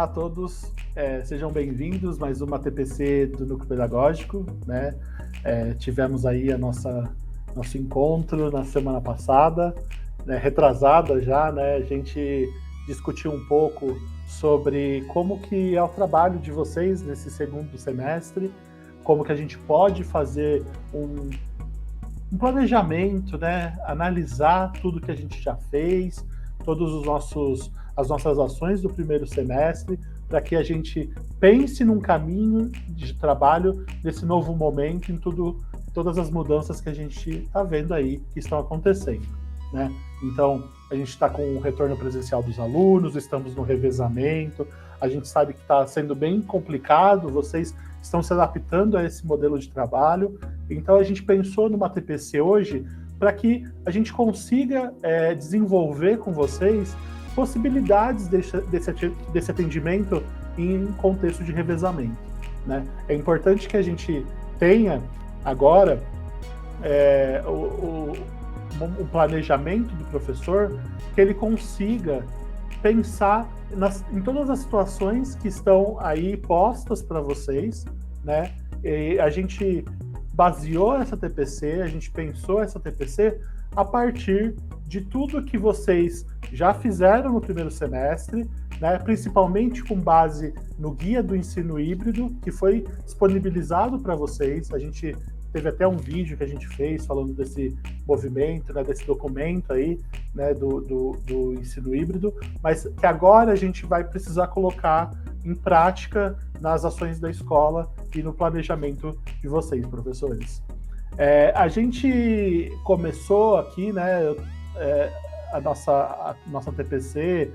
Olá a todos, sejam bem-vindos a mais uma TPC do Núcleo Pedagógico, né? Tivemos aí nosso encontro na semana passada, né, retrasada já, né? A gente discutiu um pouco sobre como que é o trabalho de vocês nesse segundo semestre, como que a gente pode fazer um planejamento, né? Analisar tudo que a gente já fez, as nossas ações do primeiro semestre, para que a gente pense num caminho de trabalho nesse novo momento, em todas as mudanças que a gente está vendo aí que estão acontecendo, né? Então, a gente está com o retorno presencial dos alunos, estamos no revezamento, a gente sabe que está sendo bem complicado, vocês estão se adaptando a esse modelo de trabalho, então a gente pensou numa TPC hoje para que a gente consiga desenvolver com vocês possibilidades desse atendimento em contexto de revezamento, né? É importante que a gente tenha agora o planejamento do professor, que ele consiga pensar em todas as situações que estão aí postas para vocês, né? E a gente baseou essa TPC, a gente pensou essa TPC a partir de tudo que vocês já fizeram no primeiro semestre, né, principalmente com base no guia do ensino híbrido, que foi disponibilizado para vocês. A gente teve até um vídeo que a gente fez falando desse movimento, né, desse documento aí, né, do ensino híbrido, mas que agora a gente vai precisar colocar em prática nas ações da escola e no planejamento de vocês, professores. A gente começou aqui, né, a nossa TPC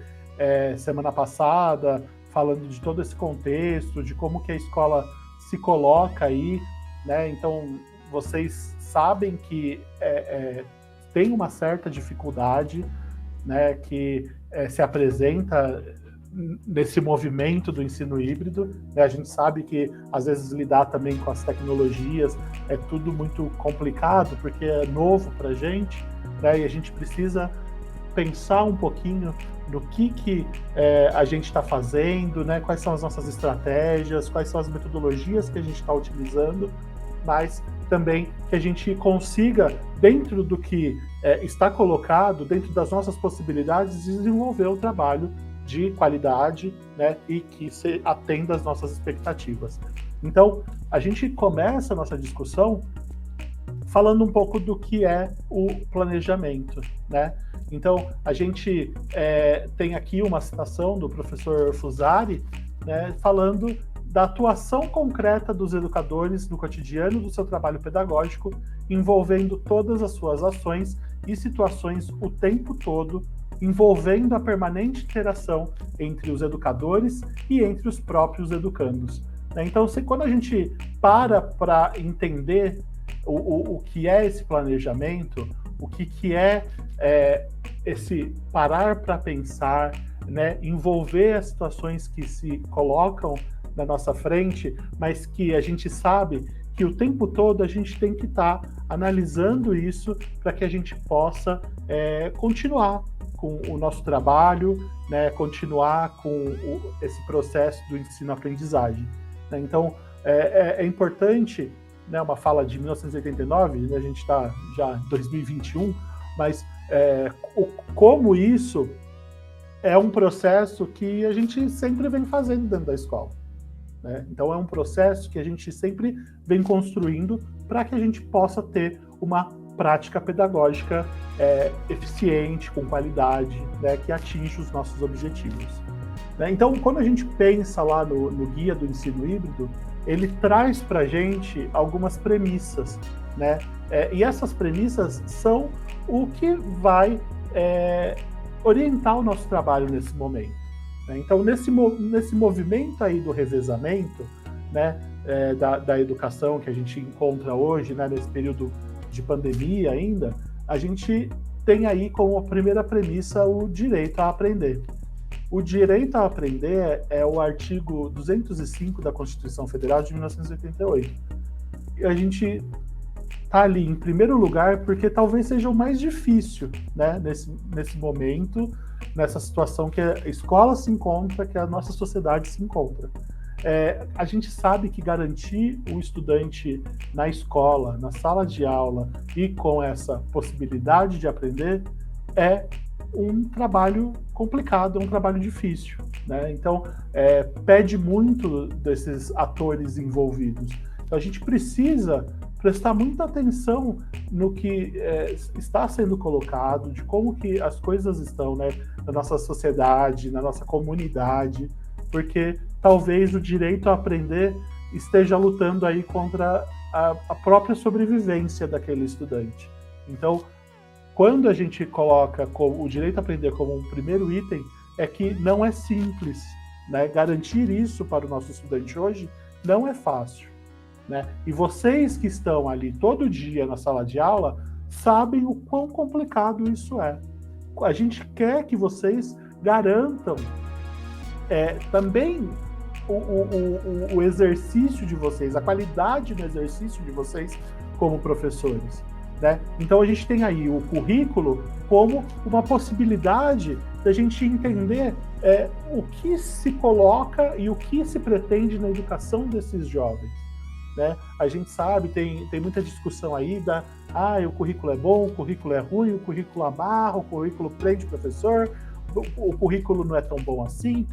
semana passada, falando de todo esse contexto, de como que a escola se coloca aí, né? Então, vocês sabem que tem uma certa dificuldade, né, que se apresenta nesse movimento do ensino híbrido, né? A gente sabe que às vezes lidar também com as tecnologias é tudo muito complicado, porque é novo para a gente, né? E a gente precisa pensar um pouquinho no que a gente está fazendo, né? Quais são as nossas estratégias, quais são as metodologias que a gente está utilizando, mas também que a gente consiga, dentro do que está colocado, dentro das nossas possibilidades, desenvolver o trabalho de qualidade, né, e que se atenda às nossas expectativas. Então, a gente começa a nossa discussão falando um pouco do que é o planejamento, né? Então, a gente tem aqui uma citação do professor Fusari, né, falando da atuação concreta dos educadores no cotidiano do seu trabalho pedagógico, envolvendo todas as suas ações e situações o tempo todo, envolvendo a permanente interação entre os educadores e entre os próprios educandos. Então, quando a gente para entender o que é esse planejamento, o que é esse parar para pensar, né, envolver as situações que se colocam na nossa frente, mas que a gente sabe que o tempo todo a gente tem que estar analisando isso para que a gente possa continuar com o nosso trabalho, né, continuar com esse processo do ensino-aprendizagem, né? Então, é importante, né, uma fala de 1989, né, a gente está já em 2021, mas como isso é um processo que a gente sempre vem fazendo dentro da escola, né? Então, é um processo que a gente sempre vem construindo para que a gente possa ter uma prática pedagógica eficiente, com qualidade, né, que atinja os nossos objetivos, né? Então, quando a gente pensa lá no guia do ensino híbrido, ele traz para a gente algumas premissas, né? E essas premissas são o que vai orientar o nosso trabalho nesse momento, né? Então, nesse movimento aí do revezamento, né, da educação que a gente encontra hoje, né, nesse período de pandemia ainda, a gente tem aí como a primeira premissa o direito a aprender. O direito a aprender é o artigo 205 da Constituição Federal de 1988. E a gente está ali em primeiro lugar porque talvez seja o mais difícil, né, nesse momento, nessa situação que a escola se encontra, que a nossa sociedade se encontra. A gente sabe que garantir o estudante na escola, na sala de aula e com essa possibilidade de aprender é um trabalho complicado, é um trabalho difícil, né? Então, pede muito desses atores envolvidos. Então, a gente precisa prestar muita atenção no que está sendo colocado, de como que as coisas estão, né, na nossa sociedade, na nossa comunidade, porque talvez o direito a aprender esteja lutando aí contra a própria sobrevivência daquele estudante. Então, quando a gente coloca o direito a aprender como um primeiro item, é que não é simples, né? Garantir isso para o nosso estudante hoje não é fácil, né? E vocês que estão ali todo dia na sala de aula sabem o quão complicado isso é. A gente quer que vocês garantam também o exercício de vocês, a qualidade do exercício de vocês como professores, né? Então a gente tem aí o currículo como uma possibilidade da gente entender o que se coloca e o que se pretende na educação desses jovens, né? A gente sabe, tem muita discussão aí o currículo é bom, o currículo é ruim, o currículo amarra, o currículo prende o professor, o currículo não é tão bom assim,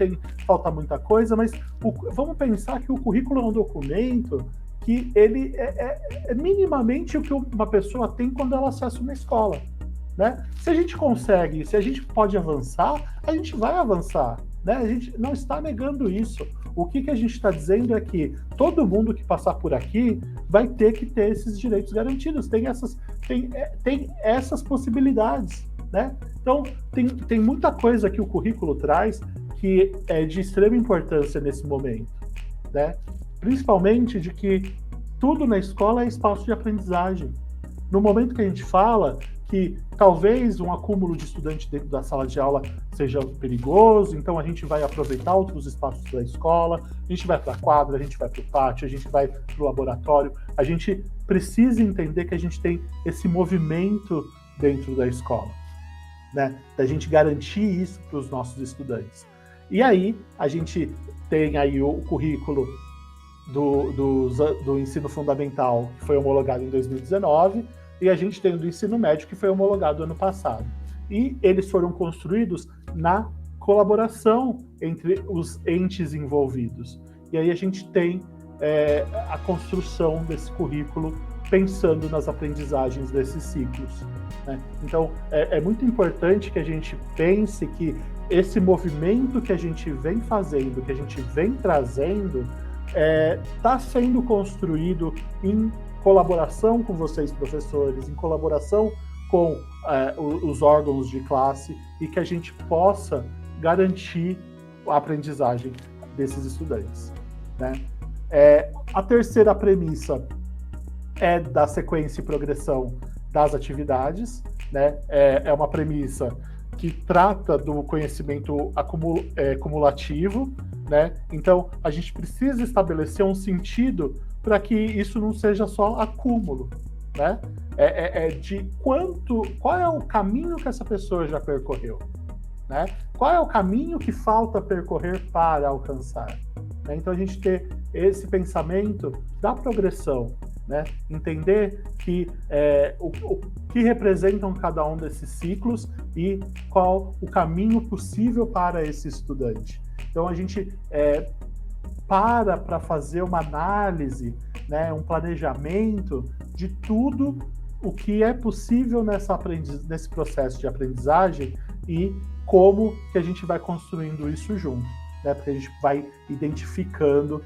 falta muita coisa, mas vamos pensar que o currículo é um documento que ele é minimamente o que uma pessoa tem quando ela acessa uma escola, né? Se a gente pode avançar, a gente vai avançar, né? A gente não está negando isso. O que a gente está dizendo é que todo mundo que passar por aqui vai ter que ter esses direitos garantidos, tem essas possibilidades, né? Então, tem muita coisa que o currículo traz que é de extrema importância nesse momento, né? Principalmente de que tudo na escola é espaço de aprendizagem. No momento que a gente fala que talvez um acúmulo de estudantes dentro da sala de aula seja perigoso, então a gente vai aproveitar outros espaços da escola, a gente vai para a quadra, a gente vai para o pátio, a gente vai para o laboratório, a gente precisa entender que a gente tem esse movimento dentro da escola, né? Da gente garantir isso para os nossos estudantes. E aí, a gente tem aí o currículo do ensino fundamental, que foi homologado em 2019, e a gente tem o do ensino médio, que foi homologado ano passado. E eles foram construídos na colaboração entre os entes envolvidos. E aí a gente tem a construção desse currículo pensando nas aprendizagens desses ciclos, né? Então, é muito importante que a gente pense que esse movimento que a gente vem fazendo, que a gente vem trazendo, está sendo construído em colaboração com vocês, professores, em colaboração com os órgãos de classe, e que a gente possa garantir a aprendizagem desses estudantes, né? A terceira premissa é da sequência e progressão das atividades, né? É uma premissa que trata do conhecimento cumulativo, né? Então, a gente precisa estabelecer um sentido para que isso não seja só acúmulo, né? Qual é o caminho que essa pessoa já percorreu, né? Qual é o caminho que falta percorrer para alcançar, né? Então, a gente ter esse pensamento da progressão, né? Entender que o que representam cada um desses ciclos e qual o caminho possível para esse estudante. Então a gente para fazer uma análise, né, um planejamento de tudo o que é possível nesse processo de aprendizagem e como que a gente vai construindo isso junto, né? Porque a gente vai identificando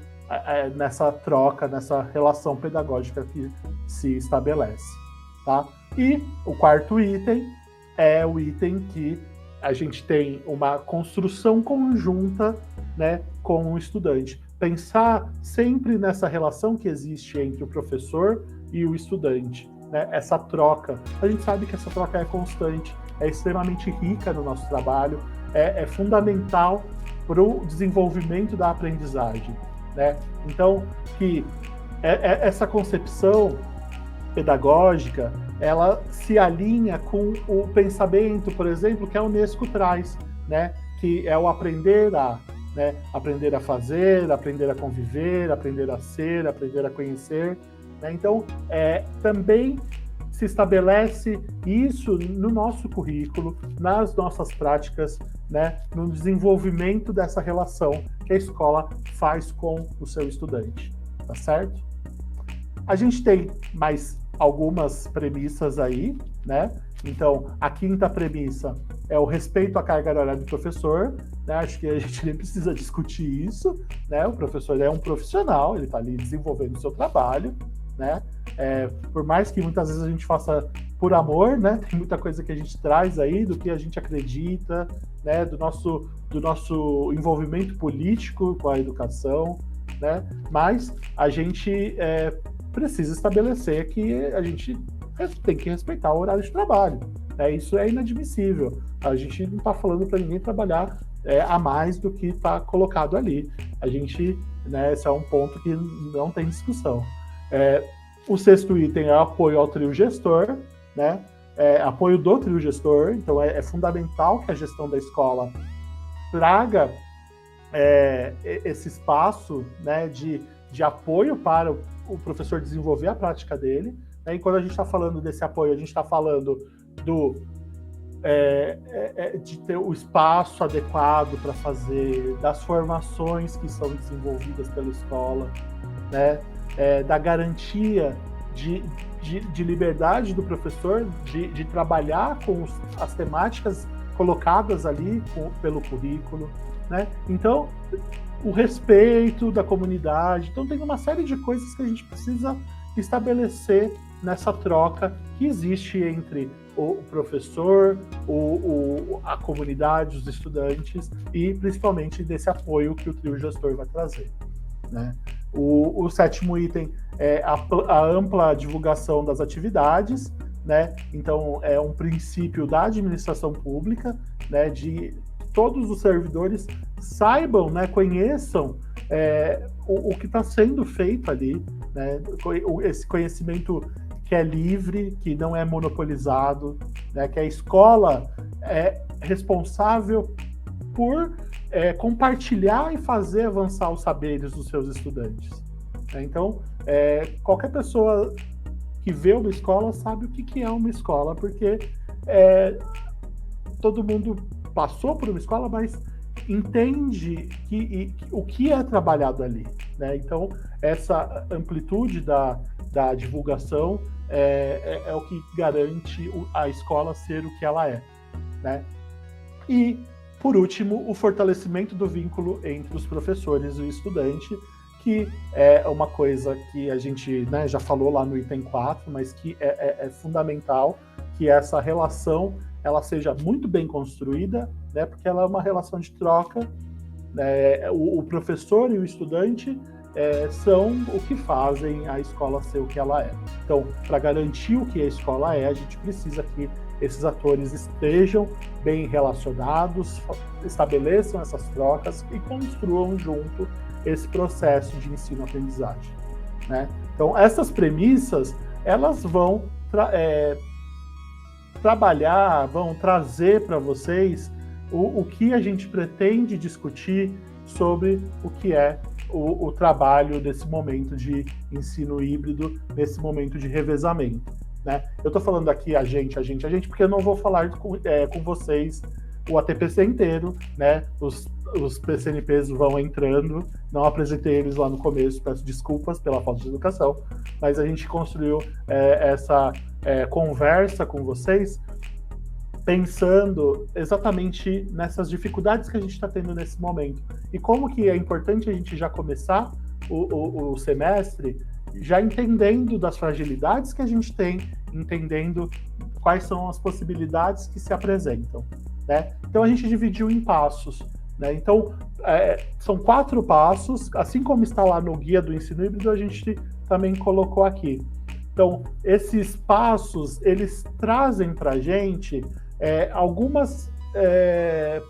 nessa troca, nessa relação pedagógica que se estabelece, tá? E o quarto item é o item que a gente tem uma construção conjunta, né, com o estudante. Pensar sempre nessa relação que existe entre o professor e o estudante, né? Essa troca. A gente sabe que essa troca é constante, é extremamente rica no nosso trabalho, é fundamental para o desenvolvimento da aprendizagem, né? Então, que essa concepção pedagógica, ela se alinha com o pensamento, por exemplo, que a Unesco traz, né, que é o aprender a, né, aprender a fazer, aprender a conviver, aprender a ser, aprender a conhecer, né? Então, também se estabelece isso no nosso currículo, nas nossas práticas, né, no desenvolvimento dessa relação que a escola faz com o seu estudante, tá certo? A gente tem mais algumas premissas aí, né? Então, a quinta premissa é o respeito à carga horária do professor, né? Acho que a gente nem precisa discutir isso, né? O professor é um profissional, ele está ali desenvolvendo o seu trabalho, né? Por mais que muitas vezes a gente faça por amor, né? Tem muita coisa que a gente traz aí do que a gente acredita, né? Do nosso envolvimento político com a educação, né? Mas a gente precisa estabelecer que a gente tem que respeitar o horário de trabalho. Isso é inadmissível. A gente não está falando para ninguém trabalhar a mais do que está colocado ali. A gente, né, esse é um ponto que não tem discussão. O sexto item é apoio ao trio gestor, né? Apoio do trio gestor. Então é fundamental que a gestão da escola traga esse espaço, né, de apoio para o professor desenvolver a prática dele, né? E quando a gente está falando desse apoio, a gente está falando de ter o espaço adequado para fazer, das formações que são desenvolvidas pela escola, né? Da garantia de liberdade do professor de trabalhar com as temáticas colocadas ali pelo currículo, né? Então, o respeito da comunidade. Então, tem uma série de coisas que a gente precisa estabelecer nessa troca que existe entre o professor, a comunidade, os estudantes e, principalmente, desse apoio que o trio gestor vai trazer, né? O sétimo item é a ampla divulgação das atividades, né? Então, é um princípio da administração pública, né, de todos os servidores saibam, né, conheçam o que está sendo feito ali, né, esse conhecimento que é livre, que não é monopolizado, né, que a escola é responsável por compartilhar e fazer avançar os saberes dos seus estudantes, né? Então, qualquer pessoa que vê uma escola sabe o que é uma escola, porque todo mundo passou por uma escola, mas entende o que é trabalhado ali, né? Então, essa amplitude da divulgação é o que garante a escola ser o que ela é, né? E, por último, o fortalecimento do vínculo entre os professores e o estudante, que é uma coisa que a gente, né, já falou lá no item 4, mas que é fundamental que essa relação ela seja muito bem construída, né, porque ela é uma relação de troca, né, o professor e o estudante são o que fazem a escola ser o que ela é. Então, para garantir o que a escola é, a gente precisa que esses atores estejam bem relacionados, estabeleçam essas trocas e construam junto esse processo de ensino-aprendizagem, né? Então, essas premissas, elas vão trabalhar, vão trazer para vocês o que a gente pretende discutir sobre o que é o trabalho desse momento de ensino híbrido, nesse momento de revezamento, né? Eu estou falando aqui a gente, porque eu não vou falar com vocês o ATPC inteiro, né? Os PCNPs vão entrando, não apresentei eles lá no começo, peço desculpas pela falta de educação, mas a gente construiu essa conversa com vocês pensando exatamente nessas dificuldades que a gente está tendo nesse momento e como que é importante a gente já começar o semestre já entendendo das fragilidades que a gente tem, entendendo quais são as possibilidades que se apresentam, né? Então a gente dividiu em passos, né? Então são 4 passos, assim como está lá no guia do ensino híbrido, a gente também colocou aqui. Então esses passos eles trazem para a gente algumas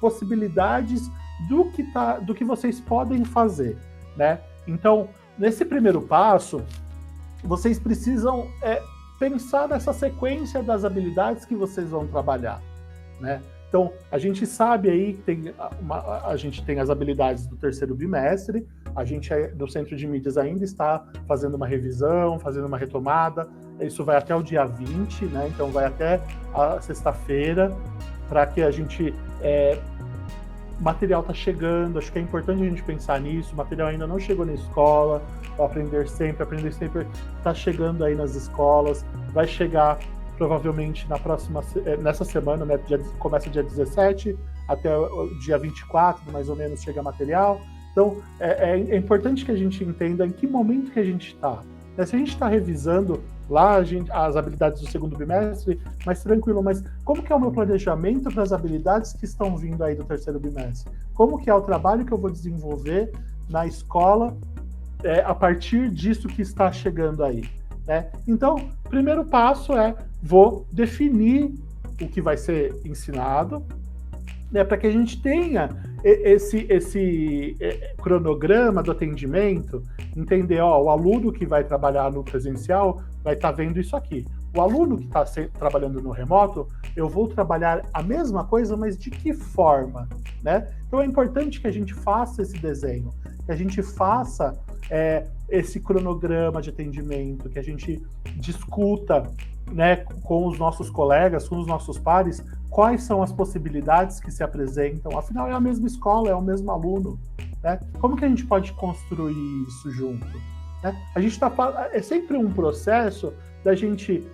possibilidades do que vocês podem fazer, né? Então, nesse primeiro passo, vocês precisam pensar nessa sequência das habilidades que vocês vão trabalhar, né? Então, a gente sabe aí que a gente tem as habilidades do terceiro bimestre, a gente do Centro de Mídias ainda está fazendo uma revisão, fazendo uma retomada, isso vai até o dia 20, né? Então vai até a sexta-feira, para que a gente... o material está chegando, acho que é importante a gente pensar nisso, o material ainda não chegou na escola, o aprender sempre está chegando aí nas escolas, vai chegar provavelmente nessa semana, né, começa dia 17, até o dia 24, mais ou menos, chega material. Então, é importante que a gente entenda em que momento que a gente está. Se a gente está revisando lá as habilidades do segundo bimestre, mais tranquilo, mas como que é o meu planejamento para as habilidades que estão vindo aí do terceiro bimestre? Como que é o trabalho que eu vou desenvolver na escola a partir disso que está chegando aí? Né? Então, primeiro passo vou definir o que vai ser ensinado, né, para que a gente tenha esse cronograma do atendimento, entender, o aluno que vai trabalhar no presencial vai estar vendo isso aqui. O aluno que está trabalhando no remoto, eu vou trabalhar a mesma coisa, mas de que forma? Né? Então é importante que a gente faça esse desenho, que a gente faça esse cronograma de atendimento, que a gente discuta, né, com os nossos colegas, com os nossos pares, quais são as possibilidades que se apresentam. Afinal, é a mesma escola, é o mesmo aluno. Né? Como que a gente pode construir isso junto? Né? A gente é sempre um processo da gente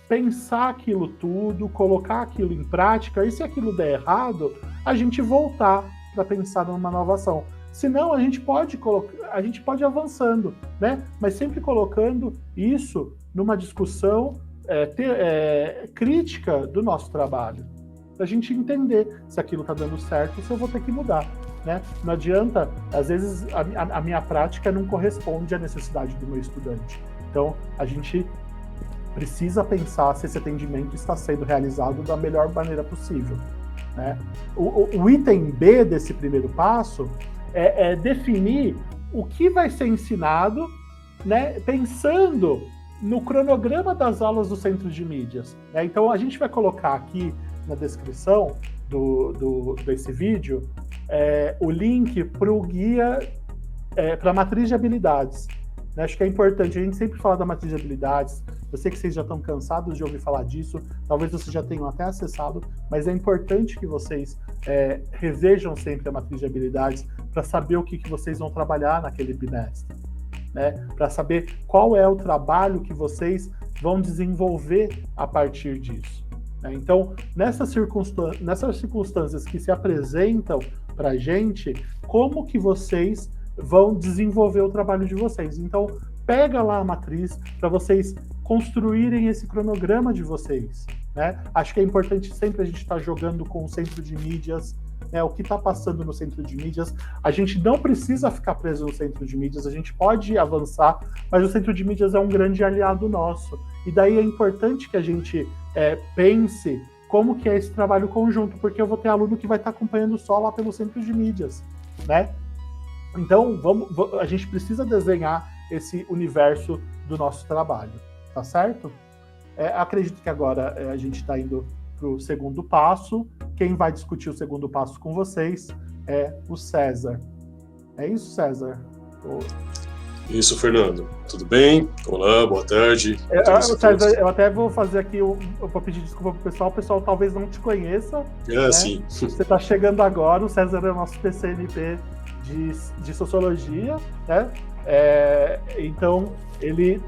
pensar aquilo tudo, colocar aquilo em prática, e se aquilo der errado, a gente voltar para pensar numa nova ação. Senão, a gente pode ir avançando, né? Mas sempre colocando isso numa discussão crítica do nosso trabalho, para a gente entender se aquilo está dando certo ou se eu vou ter que mudar. Né? Não adianta, às vezes a minha prática não corresponde à necessidade do meu estudante. Então, a gente precisa pensar se esse atendimento está sendo realizado da melhor maneira possível. Né? O item B desse primeiro passo é definir o que vai ser ensinado, né, pensando no cronograma das aulas do Centro de Mídias. Né? Então, a gente vai colocar aqui na descrição desse vídeo o link para o guia, para a matriz de habilidades. Né? Acho que é importante, a gente sempre fala da matriz de habilidades, eu sei que vocês já estão cansados de ouvir falar disso, talvez vocês já tenham até acessado, mas é importante que vocês revejam sempre a matriz de habilidades para saber o que vocês vão trabalhar naquele bimestre. Né? Para saber qual é o trabalho que vocês vão desenvolver a partir disso. Né? Então, nessas circunstâncias que se apresentam para a gente, como que vocês vão desenvolver o trabalho de vocês? Então, pega lá a matriz para vocês construírem esse cronograma de vocês. Né? Acho que é importante sempre a gente estar jogando com o Centro de Mídias, o que está passando no Centro de Mídias. A gente não precisa ficar preso no Centro de Mídias, a gente pode avançar, mas o Centro de Mídias é um grande aliado nosso. E daí é importante que a gente pense como que é esse trabalho conjunto, porque eu vou ter aluno que vai estar acompanhando só lá pelo Centro de Mídias. Né? Então, a gente precisa desenhar esse universo do nosso trabalho. Tá certo? Acredito que agora a gente está indo para o segundo passo. Quem vai discutir o segundo passo com vocês é o César. É isso, César? Isso, Fernando. Tudo bem? Olá, boa tarde. César, eu até vou fazer aqui, eu vou pedir desculpa pro pessoal. O pessoal talvez não te conheça. Né? Sim. Você está chegando agora, o César é o nosso PCNP de Sociologia, né? Então, ele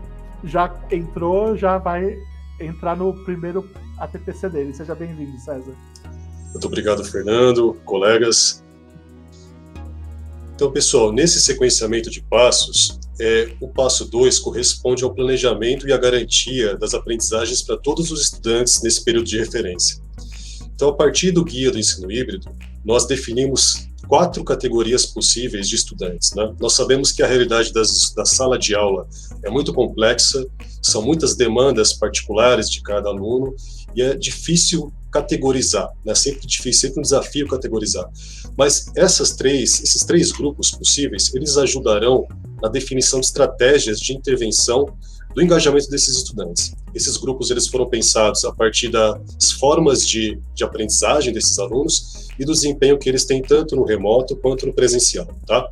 já entrou, já vai entrar no primeiro ATPC dele. Seja bem-vindo, César. Muito obrigado, Fernando, colegas. Então, pessoal, nesse sequenciamento de passos, o passo 2 corresponde ao planejamento e à garantia das aprendizagens para todos os estudantes nesse período de referência. Então, a partir do guia do ensino híbrido, nós definimos 4 categorias possíveis de estudantes. Né? Nós sabemos que a realidade da sala de aula é muito complexa, são muitas demandas particulares de cada aluno e é difícil categorizar, né? Sempre difícil, sempre um desafio categorizar. Mas esses 3 grupos possíveis, eles ajudarão na definição de estratégias de intervenção do engajamento desses estudantes. Esses grupos eles foram pensados a partir das formas de aprendizagem desses alunos e do desempenho que eles têm tanto no remoto quanto no presencial, tá?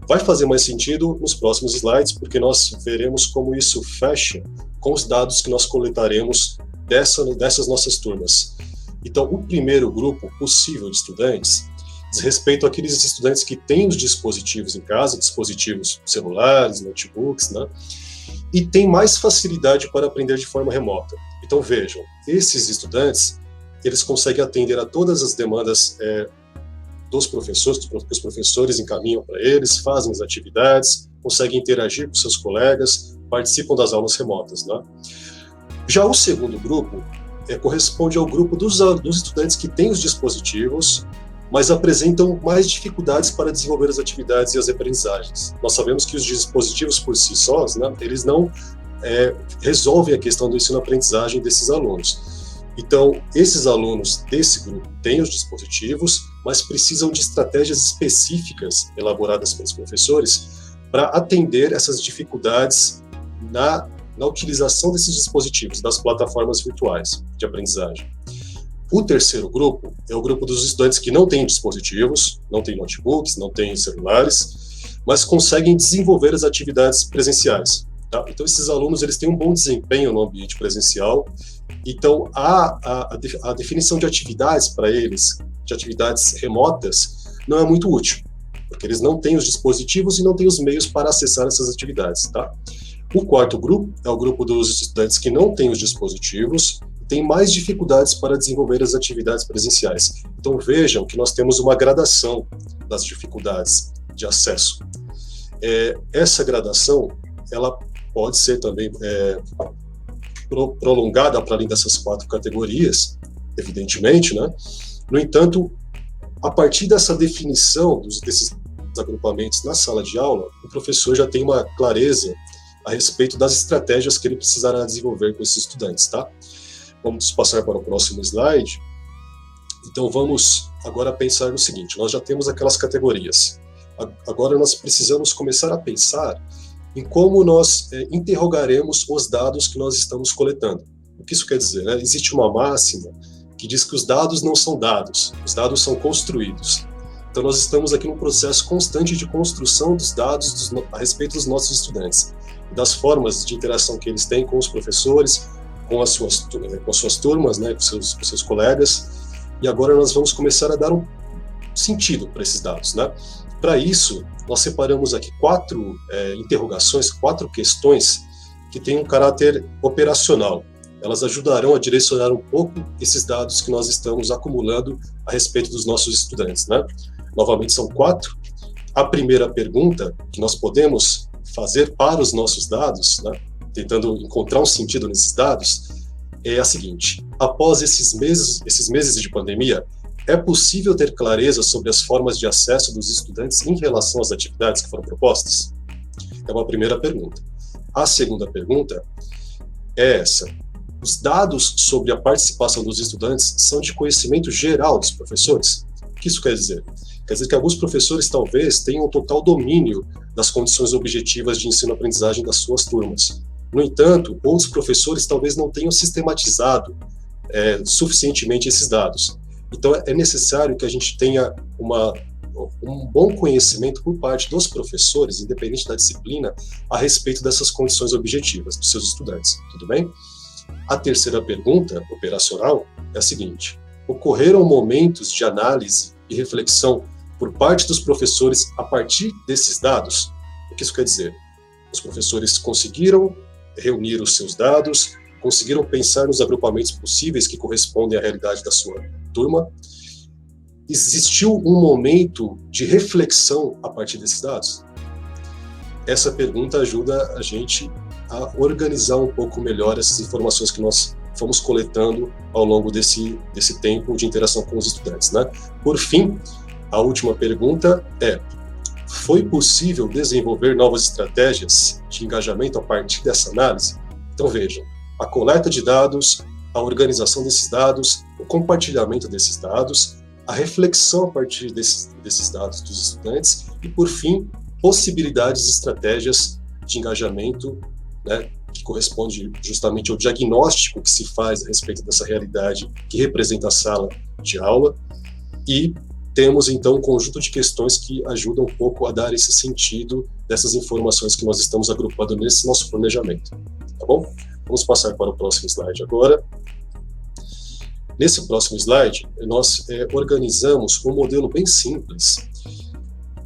Vai fazer mais sentido nos próximos slides, porque nós veremos como isso fecha com os dados que nós coletaremos dessas nossas turmas. Então, o primeiro grupo possível de estudantes diz respeito àqueles estudantes que têm os dispositivos em casa, dispositivos celulares, notebooks, né? E têm mais facilidade para aprender de forma remota. Então, vejam, esses estudantes, eles conseguem atender a todas as demandas dos professores, que os professores encaminham para eles, fazem as atividades, conseguem interagir com seus colegas, participam das aulas remotas, né? Já o segundo grupo corresponde ao grupo dos estudantes que têm os dispositivos, mas apresentam mais dificuldades para desenvolver as atividades e as aprendizagens. Nós sabemos que os dispositivos por si sós, né, eles não resolvem a questão do ensino-aprendizagem desses alunos. Então, esses alunos desse grupo têm os dispositivos, mas precisam de estratégias específicas elaboradas pelos professores para atender essas dificuldades na utilização desses dispositivos, das plataformas virtuais de aprendizagem. O terceiro grupo é o grupo dos estudantes que não têm dispositivos, não têm notebooks, não têm celulares, mas conseguem desenvolver as atividades presenciais. Tá? Então, esses alunos eles têm um bom desempenho no ambiente presencial. Então, a definição de atividades para eles, de atividades remotas, não é muito útil, porque eles não têm os dispositivos e não têm os meios para acessar essas atividades. Tá? O quarto grupo é o grupo dos estudantes que não têm os dispositivos, tem mais dificuldades para desenvolver as atividades presenciais. Então vejam que nós temos uma gradação das dificuldades de acesso. Essa gradação, ela pode ser também prolongada para além dessas 4 categorias, evidentemente, né? No entanto, a partir dessa definição desses agrupamentos na sala de aula, o professor já tem uma clareza a respeito das estratégias que ele precisará desenvolver com esses estudantes, tá? Vamos passar para o próximo slide. Então, vamos agora pensar no seguinte, nós já temos aquelas categorias. Agora nós precisamos começar a pensar em como nós interrogaremos os dados que nós estamos coletando. O que isso quer dizer, né? Existe uma máxima que diz que os dados não são dados, os dados são construídos. Então, nós estamos aqui num processo constante de construção dos dados a respeito dos nossos estudantes, das formas de interação que eles têm com os professores, com as suas turmas, né, com seus colegas, e agora nós vamos começar a dar um sentido para esses dados, né? Para isso, nós separamos aqui 4 interrogações, 4 questões que têm um caráter operacional. Elas ajudarão a direcionar um pouco esses dados que nós estamos acumulando a respeito dos nossos estudantes, né? Novamente, são 4. A primeira pergunta que nós podemos fazer para os nossos dados, né, tentando encontrar um sentido nesses dados, é a seguinte: após esses meses de pandemia, é possível ter clareza sobre as formas de acesso dos estudantes em relação às atividades que foram propostas? É uma primeira pergunta. A segunda pergunta é essa: os dados sobre a participação dos estudantes são de conhecimento geral dos professores? O que isso quer dizer? Quer dizer que alguns professores talvez tenham total domínio das condições objetivas de ensino-aprendizagem das suas turmas. No entanto, outros professores talvez não tenham sistematizado suficientemente esses dados. Então, é necessário que a gente tenha um bom conhecimento por parte dos professores, independente da disciplina, a respeito dessas condições objetivas dos seus estudantes. Tudo bem? A terceira pergunta, operacional, é a seguinte: ocorreram momentos de análise e reflexão por parte dos professores a partir desses dados? O que isso quer dizer? Os professores conseguiram reunir os seus dados, conseguiram pensar nos agrupamentos possíveis que correspondem à realidade da sua turma? Existiu um momento de reflexão a partir desses dados? Essa pergunta ajuda a gente a organizar um pouco melhor essas informações que nós fomos coletando ao longo desse tempo de interação com os estudantes, né? Por fim, a última pergunta é: foi possível desenvolver novas estratégias de engajamento a partir dessa análise? Então vejam, a coleta de dados, a organização desses dados, o compartilhamento desses dados, a reflexão a partir desses dados dos estudantes e, por fim, possibilidades e estratégias de engajamento, né, que corresponde justamente ao diagnóstico que se faz a respeito dessa realidade que representa a sala de aula, e temos, então, um conjunto de questões que ajudam um pouco a dar esse sentido dessas informações que nós estamos agrupando nesse nosso planejamento, tá bom? Vamos passar para o próximo slide agora. Nesse próximo slide, nós organizamos um modelo bem simples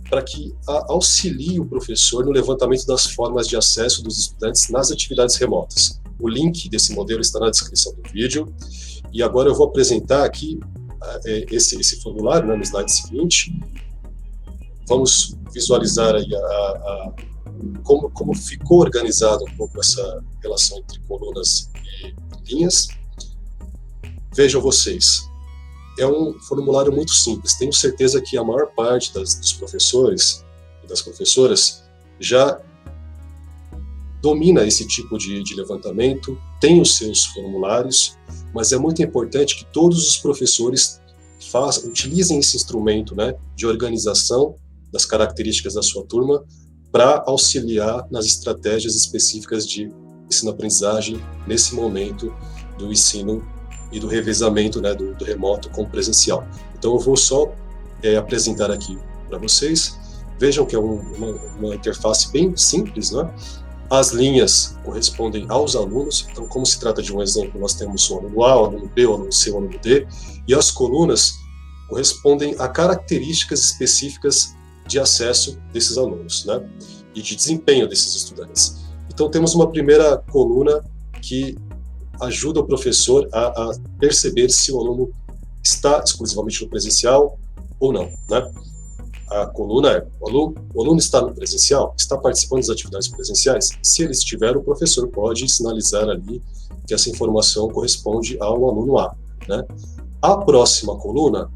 para que auxilie o professor no levantamento das formas de acesso dos estudantes nas atividades remotas. O link desse modelo está na descrição do vídeo, e agora eu vou apresentar aqui esse formulário, né, no slide seguinte. Vamos visualizar aí como ficou organizado um pouco essa relação entre colunas e linhas. Vejam vocês, é um formulário muito simples. Tenho certeza que a maior parte dos professores e das professoras já domina esse tipo de levantamento, tem os seus formulários, mas é muito importante que todos os professores utilizem esse instrumento, né, de organização das características da sua turma para auxiliar nas estratégias específicas de ensino-aprendizagem nesse momento do ensino e do revezamento, né, do remoto com o presencial. Então eu vou só apresentar aqui para vocês. Vejam que é uma interface bem simples, né? As linhas correspondem aos alunos, então como se trata de um exemplo, nós temos o aluno A, o aluno B, o aluno C, o aluno D, e as colunas correspondem a características específicas de acesso desses alunos, né? E de desempenho desses estudantes. Então temos uma primeira coluna que ajuda o professor a perceber se o aluno está exclusivamente no presencial ou não, né? A coluna é, o aluno está no presencial, está participando das atividades presenciais? Se ele estiver, o professor pode sinalizar ali que essa informação corresponde ao aluno A, né? A próxima coluna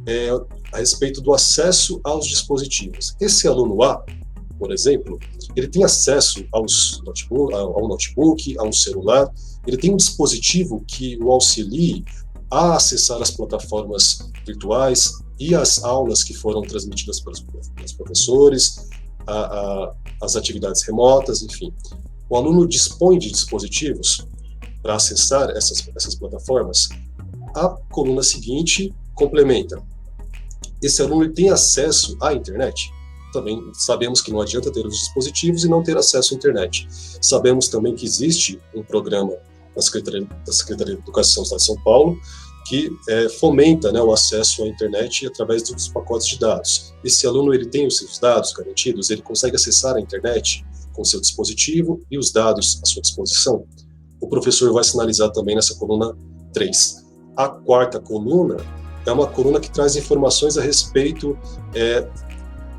é a respeito do acesso aos dispositivos. Esse aluno A, por exemplo, ele tem acesso ao notebook, a um celular, ele tem um dispositivo que o auxilie a acessar as plataformas virtuais e as aulas que foram transmitidas pelos professores, as atividades remotas, enfim. O aluno dispõe de dispositivos para acessar essas plataformas. A coluna seguinte complementa. Esse aluno ele tem acesso à internet? Também sabemos que não adianta ter os dispositivos e não ter acesso à internet. Sabemos também que existe um programa da Secretaria de Educação do Estado de São Paulo que fomenta, né, o acesso à internet através dos pacotes de dados. Esse aluno ele tem os seus dados garantidos, ele consegue acessar a internet com seu dispositivo e os dados à sua disposição. O professor vai sinalizar também nessa coluna 3. A quarta coluna é uma coluna que traz informações a respeito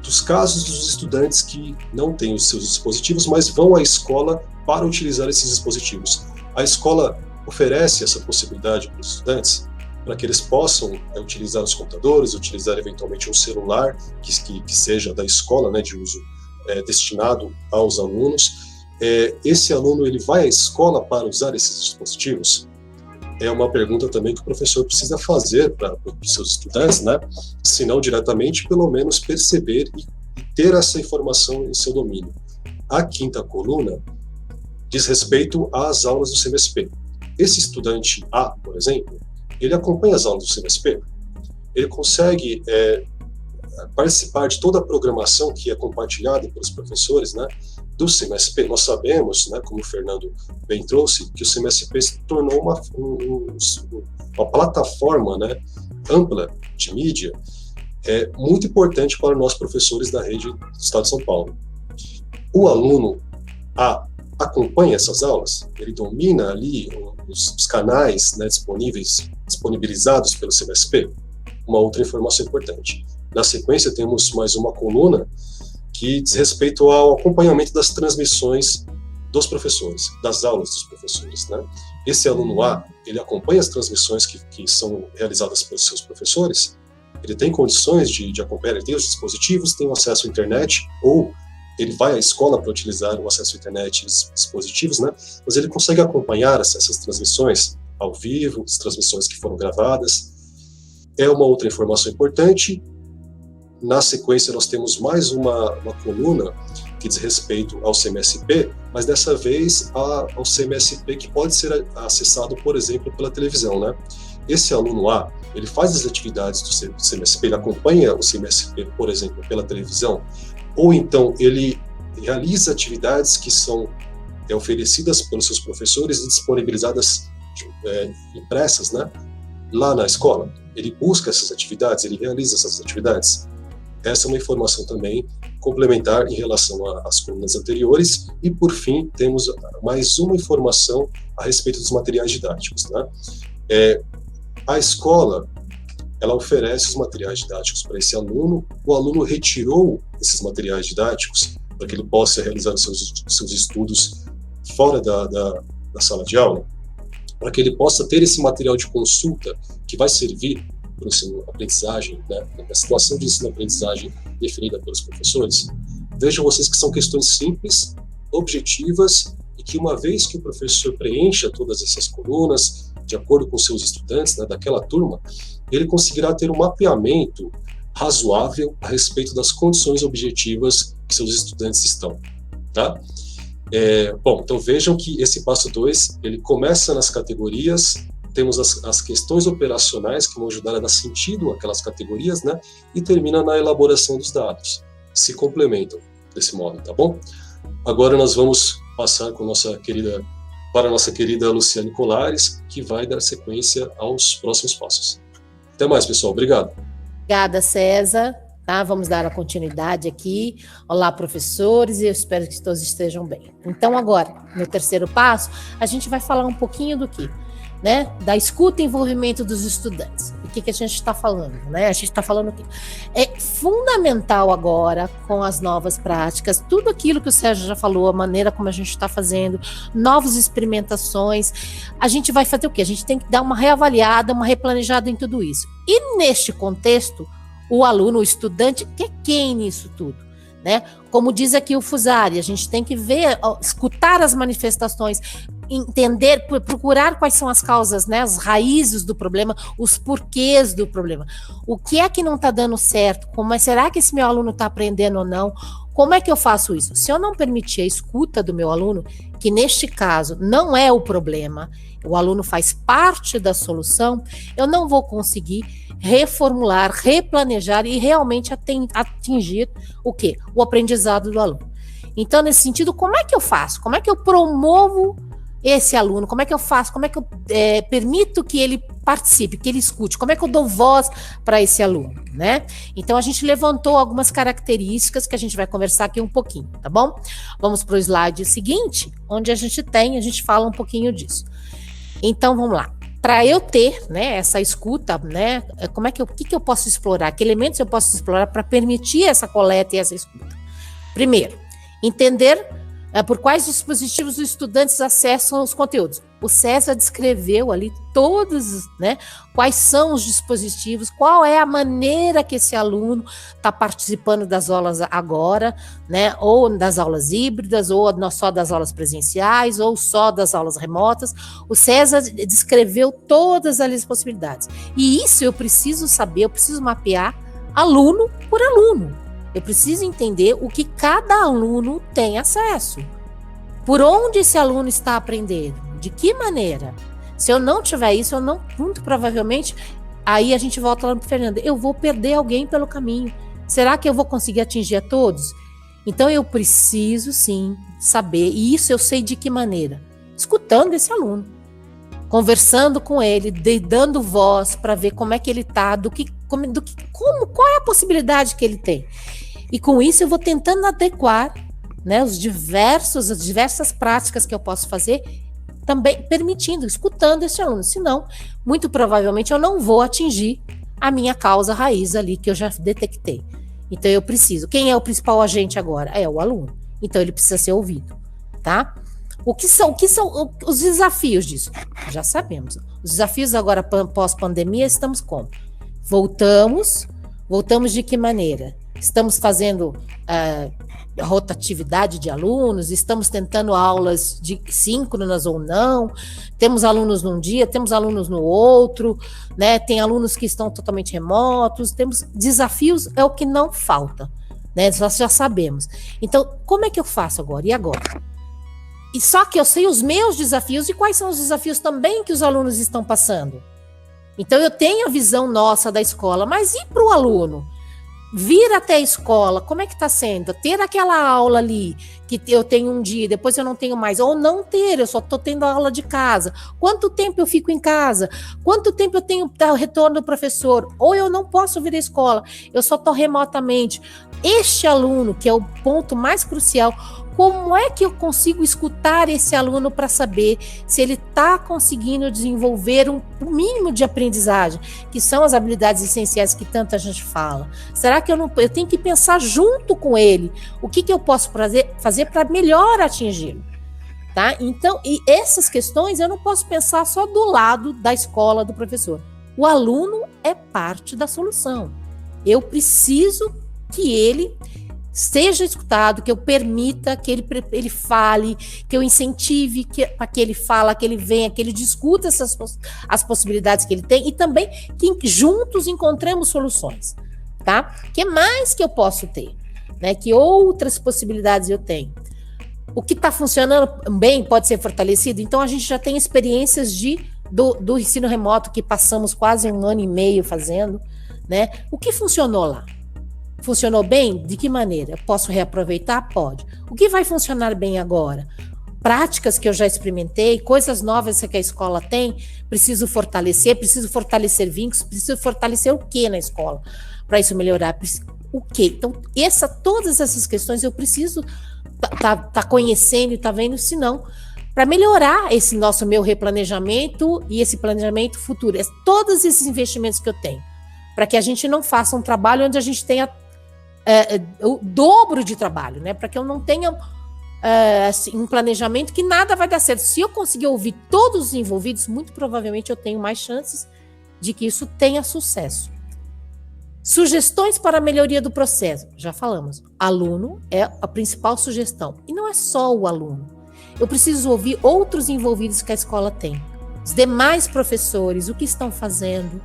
dos casos dos estudantes que não têm os seus dispositivos, mas vão à escola para utilizar esses dispositivos. A escola oferece essa possibilidade para os estudantes, para que eles possam utilizar os computadores, utilizar eventualmente um celular que seja da escola, né, de uso destinado aos alunos. Esse aluno ele vai à escola para usar esses dispositivos? É uma pergunta também que o professor precisa fazer para os seus estudantes, né? Se não diretamente, pelo menos perceber e ter essa informação em seu domínio. A quinta coluna diz respeito às aulas do CMSP. Esse estudante A, por exemplo, ele acompanha as aulas do CMSP, ele consegue participar de toda a programação que é compartilhada pelos professores, né, do CMSP. Nós sabemos, né, como o Fernando bem trouxe, que o CMSP se tornou uma plataforma, né, ampla de mídia, muito importante para nós professores da rede do Estado de São Paulo. O aluno A acompanha essas aulas, ele domina ali os canais, né, disponibilizados pelo CMSP. Uma outra informação importante. Na sequência, temos mais uma coluna que diz respeito ao acompanhamento das transmissões dos professores, das aulas dos professores, né? Esse aluno A, ele acompanha as transmissões que são realizadas pelos seus professores, ele tem condições de acompanhar, ele tem os dispositivos, tem o acesso à internet, ou ele vai à escola para utilizar o acesso à internet e os dispositivos, né? Mas ele consegue acompanhar essas transmissões ao vivo, as transmissões que foram gravadas. É uma outra informação importante. Na sequência, nós temos mais uma coluna que diz respeito ao CMSP, mas dessa vez ao CMSP que pode ser acessado, por exemplo, pela televisão, né? Esse aluno A, ele faz as atividades do CMSP, ele acompanha o CMSP, por exemplo, pela televisão, ou então ele realiza atividades que são oferecidas pelos seus professores e disponibilizadas impressas, né, lá na escola. Ele busca essas atividades, ele realiza essas atividades. Essa é uma informação também complementar em relação às colunas anteriores. E, por fim, temos mais uma informação a respeito dos materiais didáticos, né? A escola, ela oferece os materiais didáticos para esse aluno. O aluno retirou esses materiais didáticos para que ele possa realizar os seus estudos fora da sala de aula, para que ele possa ter esse material de consulta que vai servir para o ensino-aprendizagem, né, a situação de ensino-aprendizagem definida pelos professores. Vejam vocês que são questões simples, objetivas, e que uma vez que o professor preencha todas essas colunas, de acordo com seus estudantes, né, daquela turma, ele conseguirá ter um mapeamento razoável a respeito das condições objetivas que seus estudantes estão, tá? Bom, então vejam que esse passo 2, ele começa nas categorias, temos as questões operacionais que vão ajudar a dar sentido àquelas categorias, né, e termina na elaboração dos dados. Se complementam desse modo, tá bom? Agora nós vamos passar para a nossa querida Luciane Colares, que vai dar sequência aos próximos passos. Até mais, pessoal. Obrigado. Obrigada, César. Tá, vamos dar a continuidade aqui. Olá, professores, e eu espero que todos estejam bem. Então, agora, no terceiro passo, a gente vai falar um pouquinho do quê? Né? Da escuta e envolvimento dos estudantes. O que a gente está falando? Né? A gente está falando o quê? É fundamental agora, com as novas práticas, tudo aquilo que o Sérgio já falou, a maneira como a gente está fazendo, novas experimentações, a gente vai fazer o quê? A gente tem que dar uma reavaliada, uma replanejada em tudo isso. E neste contexto, o aluno, o estudante, que é quem nisso tudo, né? Como diz aqui o Fusari, a gente tem que ver, escutar as manifestações, entender, procurar quais são as causas, né? As raízes do problema, os porquês do problema. O que é que não está dando certo? Será que esse meu aluno está aprendendo ou não? Como é que eu faço isso? Se eu não permitir a escuta do meu aluno, que neste caso não é o problema, o aluno faz parte da solução, eu não vou conseguir reformular, replanejar e realmente atingir o quê? O aprendizado do aluno. Então, nesse sentido, como é que eu faço? Como é que eu promovo esse aluno? Como é que eu faço? Como é que eu permito que ele participe, que ele escute? Como é que eu dou voz para esse aluno, né? Então, a gente levantou algumas características que a gente vai conversar aqui um pouquinho, tá bom? Vamos para o slide seguinte, onde a gente fala um pouquinho disso. Então, vamos lá. Para eu ter, né, essa escuta, né, o que eu posso explorar? Que elementos eu posso explorar para permitir essa coleta e essa escuta? Primeiro, entender por quais dispositivos os estudantes acessam os conteúdos. O César descreveu ali todos, né, quais são os dispositivos, qual é a maneira que esse aluno está participando das aulas agora, né, ou das aulas híbridas, ou só das aulas presenciais, ou só das aulas remotas. O César descreveu todas as possibilidades. E isso eu preciso saber, eu preciso mapear aluno por aluno. Eu preciso entender o que cada aluno tem acesso. Por onde esse aluno está aprendendo? De que maneira? Se eu não tiver isso, muito provavelmente, aí a gente volta lá para o Fernando, eu vou perder alguém pelo caminho. Será que eu vou conseguir atingir a todos? Então eu preciso sim saber, e isso eu sei de que maneira? Escutando esse aluno, conversando com ele, dando voz para ver como é que ele está, qual é a possibilidade que ele tem. E com isso eu vou tentando adequar, né, as diversas práticas que eu posso fazer, também permitindo, escutando esse aluno. Senão, muito provavelmente eu não vou atingir a minha causa raiz ali que eu já detectei. Então eu preciso. Quem é o principal agente agora? É o aluno. Então ele precisa ser ouvido, tá? O que são os desafios disso? Já sabemos. Os desafios agora pós-pandemia, estamos como? Voltamos de que maneira? Estamos fazendo rotatividade de alunos, estamos tentando aulas síncronas ou não, temos alunos num dia, temos alunos no outro, né? Tem alunos que estão totalmente remotos, temos desafios, é o que não falta. né? Nós já sabemos. Então, como é que eu faço agora? E agora? E só que eu sei os meus desafios e quais são os desafios também que os alunos estão passando. Então, eu tenho a visão nossa da escola, mas e para o aluno? Vir até a escola, como é que está sendo? Ter aquela aula ali, que eu tenho um dia, depois eu não tenho mais, ou não ter, eu só estou tendo aula de casa. Quanto tempo eu fico em casa? Quanto tempo eu tenho para o retorno do professor? Ou eu não posso vir à escola, eu só estou remotamente. Este aluno, que é o ponto mais crucial, como é que eu consigo escutar esse aluno para saber se ele está conseguindo desenvolver um mínimo de aprendizagem, que são as habilidades essenciais que tanta gente fala? Será que eu tenho que pensar junto com ele o que eu posso fazer para melhor atingi-lo? Tá? Então, e essas questões eu não posso pensar só do lado da escola, do professor. O aluno é parte da solução. Eu preciso que ele seja escutado, que eu permita que ele fale, que eu incentive para que ele fale, que ele venha, que ele discuta as possibilidades que ele tem e também que juntos encontremos soluções, tá? O que mais que eu posso ter? Né? Que outras possibilidades eu tenho? O que está funcionando bem pode ser fortalecido? Então, a gente já tem experiências do ensino remoto que passamos quase 1 ano e meio fazendo, né? O que funcionou lá? Funcionou bem? De que maneira? Posso reaproveitar? Pode. O que vai funcionar bem agora? Práticas que eu já experimentei, coisas novas que a escola tem, preciso fortalecer vínculos, preciso fortalecer o que na escola para isso melhorar? O que? Então, todas essas questões eu preciso tá conhecendo e tá vendo, senão, para melhorar esse meu replanejamento e esse planejamento futuro, todos esses investimentos que eu tenho, para que a gente não faça um trabalho onde a gente tenha o dobro de trabalho, né? Para que eu não tenha assim, um planejamento que nada vai dar certo. Se eu conseguir ouvir todos os envolvidos, muito provavelmente eu tenho mais chances de que isso tenha sucesso. Sugestões para a melhoria do processo. Já falamos. Aluno é a principal sugestão. E não é só o aluno. Eu preciso ouvir outros envolvidos que a escola tem. Os demais professores, o que estão fazendo.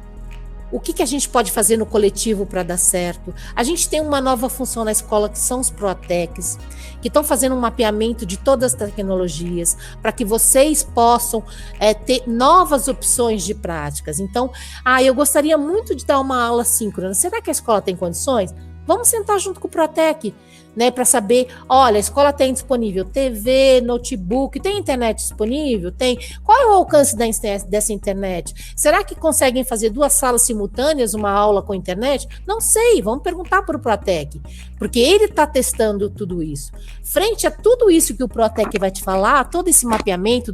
O que a gente pode fazer no coletivo para dar certo? A gente tem uma nova função na escola, que são os Proatecs, que estão fazendo um mapeamento de todas as tecnologias, para que vocês possam ter novas opções de práticas. Então, eu gostaria muito de dar uma aula síncrona. Será que a escola tem condições? Vamos sentar junto com o Proatec, né, para saber, olha, a escola tem disponível TV, notebook, tem internet disponível? Tem. Qual é o alcance dessa internet? Será que conseguem fazer 2 salas simultâneas, uma aula com internet? Não sei, vamos perguntar para o Proatec, porque ele está testando tudo isso. Frente a tudo isso que o Proatec vai te falar, todo esse mapeamento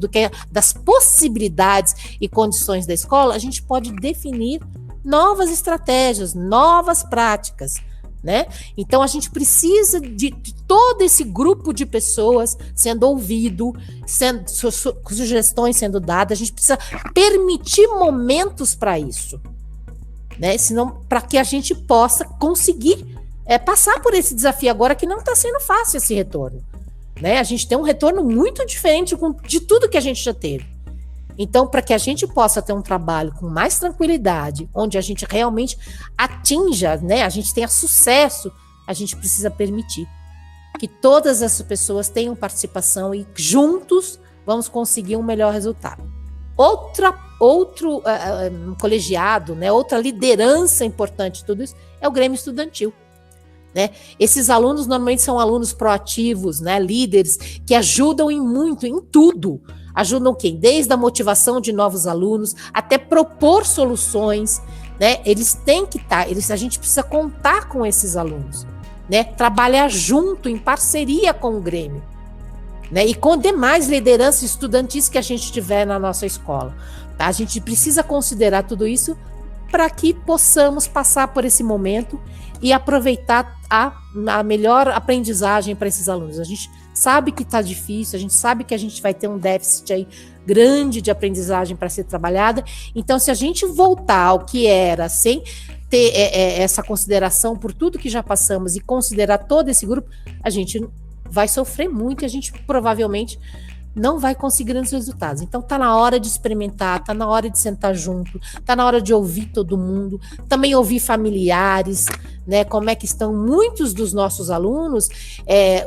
das possibilidades e condições da escola, a gente pode definir novas estratégias, novas práticas, né? Então a gente precisa de todo esse grupo de pessoas sendo ouvido, sugestões sendo dadas. A gente precisa permitir momentos para isso, né? Senão, para que a gente possa conseguir passar por esse desafio agora, que não está sendo fácil esse retorno, né? A gente tem um retorno muito diferente de tudo que a gente já teve. Então, para que a gente possa ter um trabalho com mais tranquilidade, onde a gente realmente atinja, né, a gente tenha sucesso, a gente precisa permitir que todas essas pessoas tenham participação e juntos vamos conseguir um melhor resultado. Outro colegiado, né, outra liderança importante de tudo isso é o Grêmio Estudantil. Né? Esses alunos normalmente são alunos proativos, né, líderes que ajudam muito, em tudo. Ajudam quem? Desde a motivação de novos alunos até propor soluções, né? Eles têm que estar, a gente precisa contar com esses alunos, né? Trabalhar junto, em parceria com o Grêmio, né? E com demais lideranças estudantis que a gente tiver na nossa escola. Tá? A gente precisa considerar tudo isso para que possamos passar por esse momento e aproveitar a melhor aprendizagem para esses alunos. A gente sabe que está difícil, a gente sabe que a gente vai ter um déficit aí grande de aprendizagem para ser trabalhada. Então, se a gente voltar ao que era, sem ter essa consideração por tudo que já passamos e considerar todo esse grupo, a gente vai sofrer muito e a gente provavelmente não vai conseguir os resultados. Então tá na hora de experimentar, tá na hora de sentar junto, tá na hora de ouvir todo mundo, também ouvir familiares, né? Como é que estão muitos dos nossos alunos,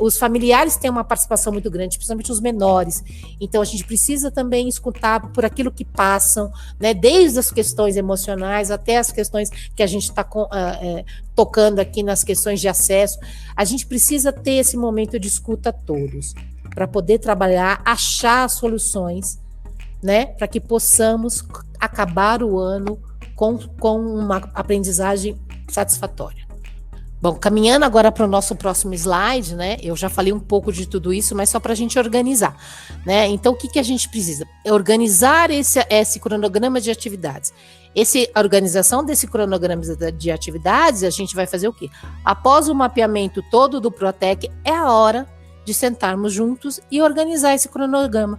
os familiares têm uma participação muito grande, principalmente os menores. Então a gente precisa também escutar por aquilo que passam, né? Desde as questões emocionais até as questões que a gente está tocando aqui nas questões de acesso. A gente precisa ter esse momento de escuta a todos, para poder trabalhar, achar soluções, né, para que possamos acabar o ano com uma aprendizagem satisfatória. Bom, caminhando agora para o nosso próximo slide, né, eu já falei um pouco de tudo isso, mas só para a gente organizar, né, então o que a gente precisa? É organizar esse cronograma de atividades. A organização desse cronograma de atividades, a gente vai fazer o quê? Após o mapeamento todo do Protec, é a hora de sentarmos juntos e organizar esse cronograma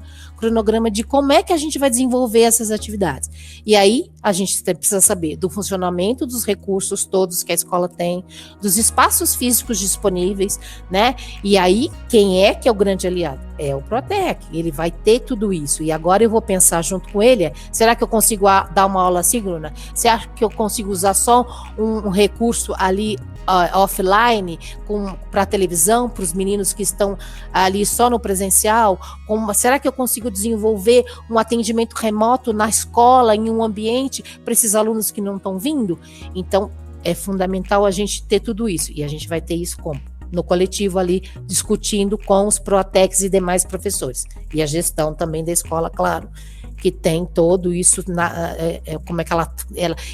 de como é que a gente vai desenvolver essas atividades. E aí, a gente precisa saber do funcionamento dos recursos todos que a escola tem, dos espaços físicos disponíveis, né? E aí, quem é que é o grande aliado? É o Protec, ele vai ter tudo isso. E agora eu vou pensar junto com ele, será que eu consigo dar uma aula síncrona? Será que eu consigo usar só um recurso ali offline para televisão, para os meninos que estão ali só no presencial? Será que eu consigo desenvolver um atendimento remoto na escola, em um ambiente, para esses alunos que não estão vindo? Então, é fundamental a gente ter tudo isso. E a gente vai ter isso como? No coletivo ali, discutindo com os Protecs e demais professores. E a gestão também da escola, claro, que tem todo isso, como é que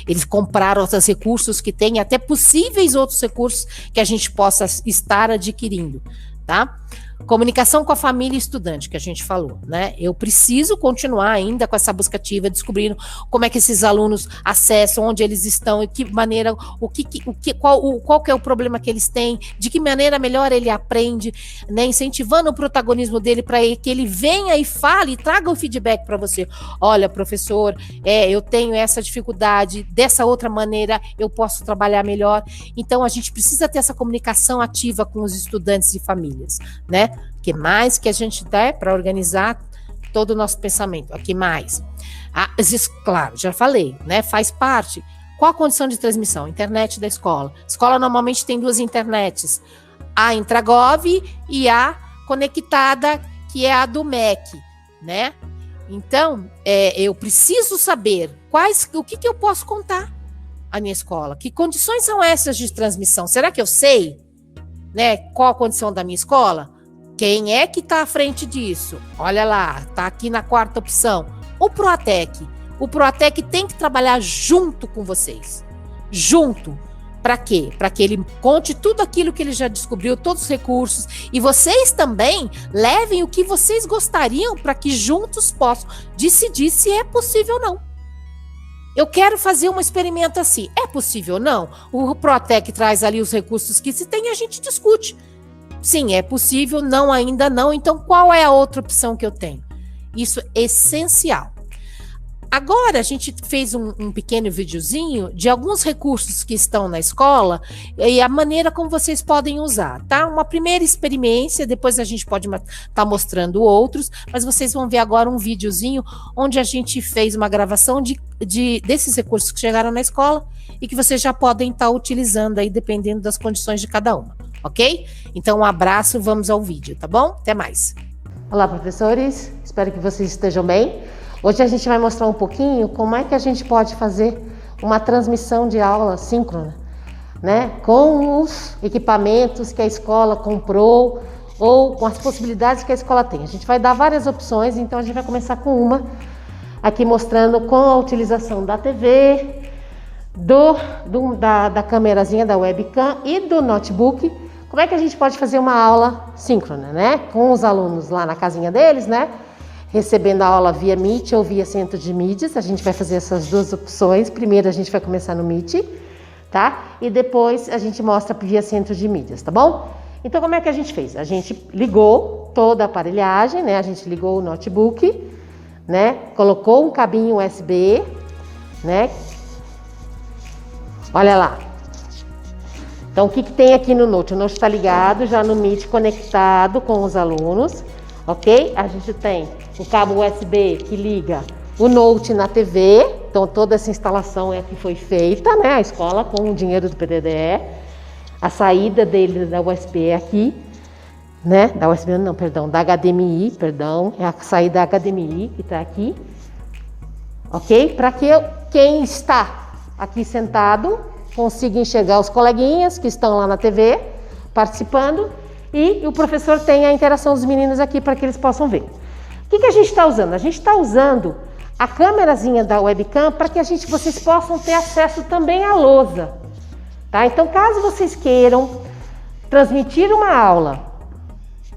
eles compraram outros recursos que tem, até possíveis outros recursos que a gente possa estar adquirindo, tá? Comunicação com a família e estudante, que a gente falou, né? Eu preciso continuar ainda com essa busca ativa, descobrindo como é que esses alunos acessam, onde eles estão, e que maneira, qual que é o problema que eles têm, de que maneira melhor ele aprende, né? Incentivando o protagonismo dele para que ele venha e fale, e traga o feedback para você. Olha, professor, eu tenho essa dificuldade, dessa outra maneira eu posso trabalhar melhor. Então a gente precisa ter essa comunicação ativa com os estudantes e famílias, né? Que mais que a gente dá para organizar todo o nosso pensamento? Aqui mais. Claro, já falei, né? Faz parte. Qual a condição de transmissão? Internet da escola. A escola normalmente tem 2 internets. A Intragov e a conectada, que é a do MEC, né? Então, eu preciso saber o que eu posso contar à minha escola. Que condições são essas de transmissão? Será que eu sei, né, qual a condição da minha escola? Quem é que está à frente disso? Olha lá, está aqui na 4ª opção. O Protec. O Protec tem que trabalhar junto com vocês. Junto. Para quê? Para que ele conte tudo aquilo que ele já descobriu, todos os recursos. E vocês também levem o que vocês gostariam para que juntos possam decidir se é possível ou não. Eu quero fazer um experimento assim. É possível ou não? O Protec traz ali os recursos que se tem e a gente discute. Sim, é possível, não, ainda não. Então, qual é a outra opção que eu tenho? Isso é essencial. Agora, a gente fez um pequeno videozinho de alguns recursos que estão na escola e a maneira como vocês podem usar, tá? Uma primeira experiência, depois a gente pode estar mostrando outros, mas vocês vão ver agora um videozinho onde a gente fez uma gravação desses recursos que chegaram na escola e que vocês já podem estar utilizando aí, dependendo das condições de cada uma, ok? Então, um abraço, vamos ao vídeo, tá bom? Até mais. Olá, professores, espero que vocês estejam bem. Hoje a gente vai mostrar um pouquinho como é que a gente pode fazer uma transmissão de aula síncrona, né? Com os equipamentos que a escola comprou ou com as possibilidades que a escola tem. A gente vai dar várias opções, então a gente vai começar com uma aqui mostrando com a utilização da TV, da câmerazinha da webcam e do notebook, como é que a gente pode fazer uma aula síncrona, né? Com os alunos lá na casinha deles, né? Recebendo a aula via Meet ou via centro de mídias. A gente vai fazer essas 2 opções. Primeiro a gente vai começar no Meet, tá? E depois a gente mostra via centro de mídias, tá bom? Então como é que a gente fez? A gente ligou toda a aparelhagem, né? A gente ligou o notebook, né? Colocou um cabinho USB, né? Olha lá. Então o que tem aqui no Note? O Note está ligado já no Meet, conectado com os alunos. ok? A gente tem o cabo USB que liga o Note na TV, então toda essa instalação é que foi feita, né? A escola com o dinheiro do PDDE. A saída dele da USB é aqui, né? Da USB não, perdão, da HDMI, perdão, é a saída da HDMI que está aqui, ok? Para que quem está aqui sentado consiga enxergar os coleguinhas que estão lá na TV participando e o professor tenha a interação dos meninos aqui para que eles possam ver. O que a gente está usando? A gente está usando a câmerazinha da webcam para que vocês possam ter acesso também à lousa, tá? Então, caso vocês queiram transmitir uma aula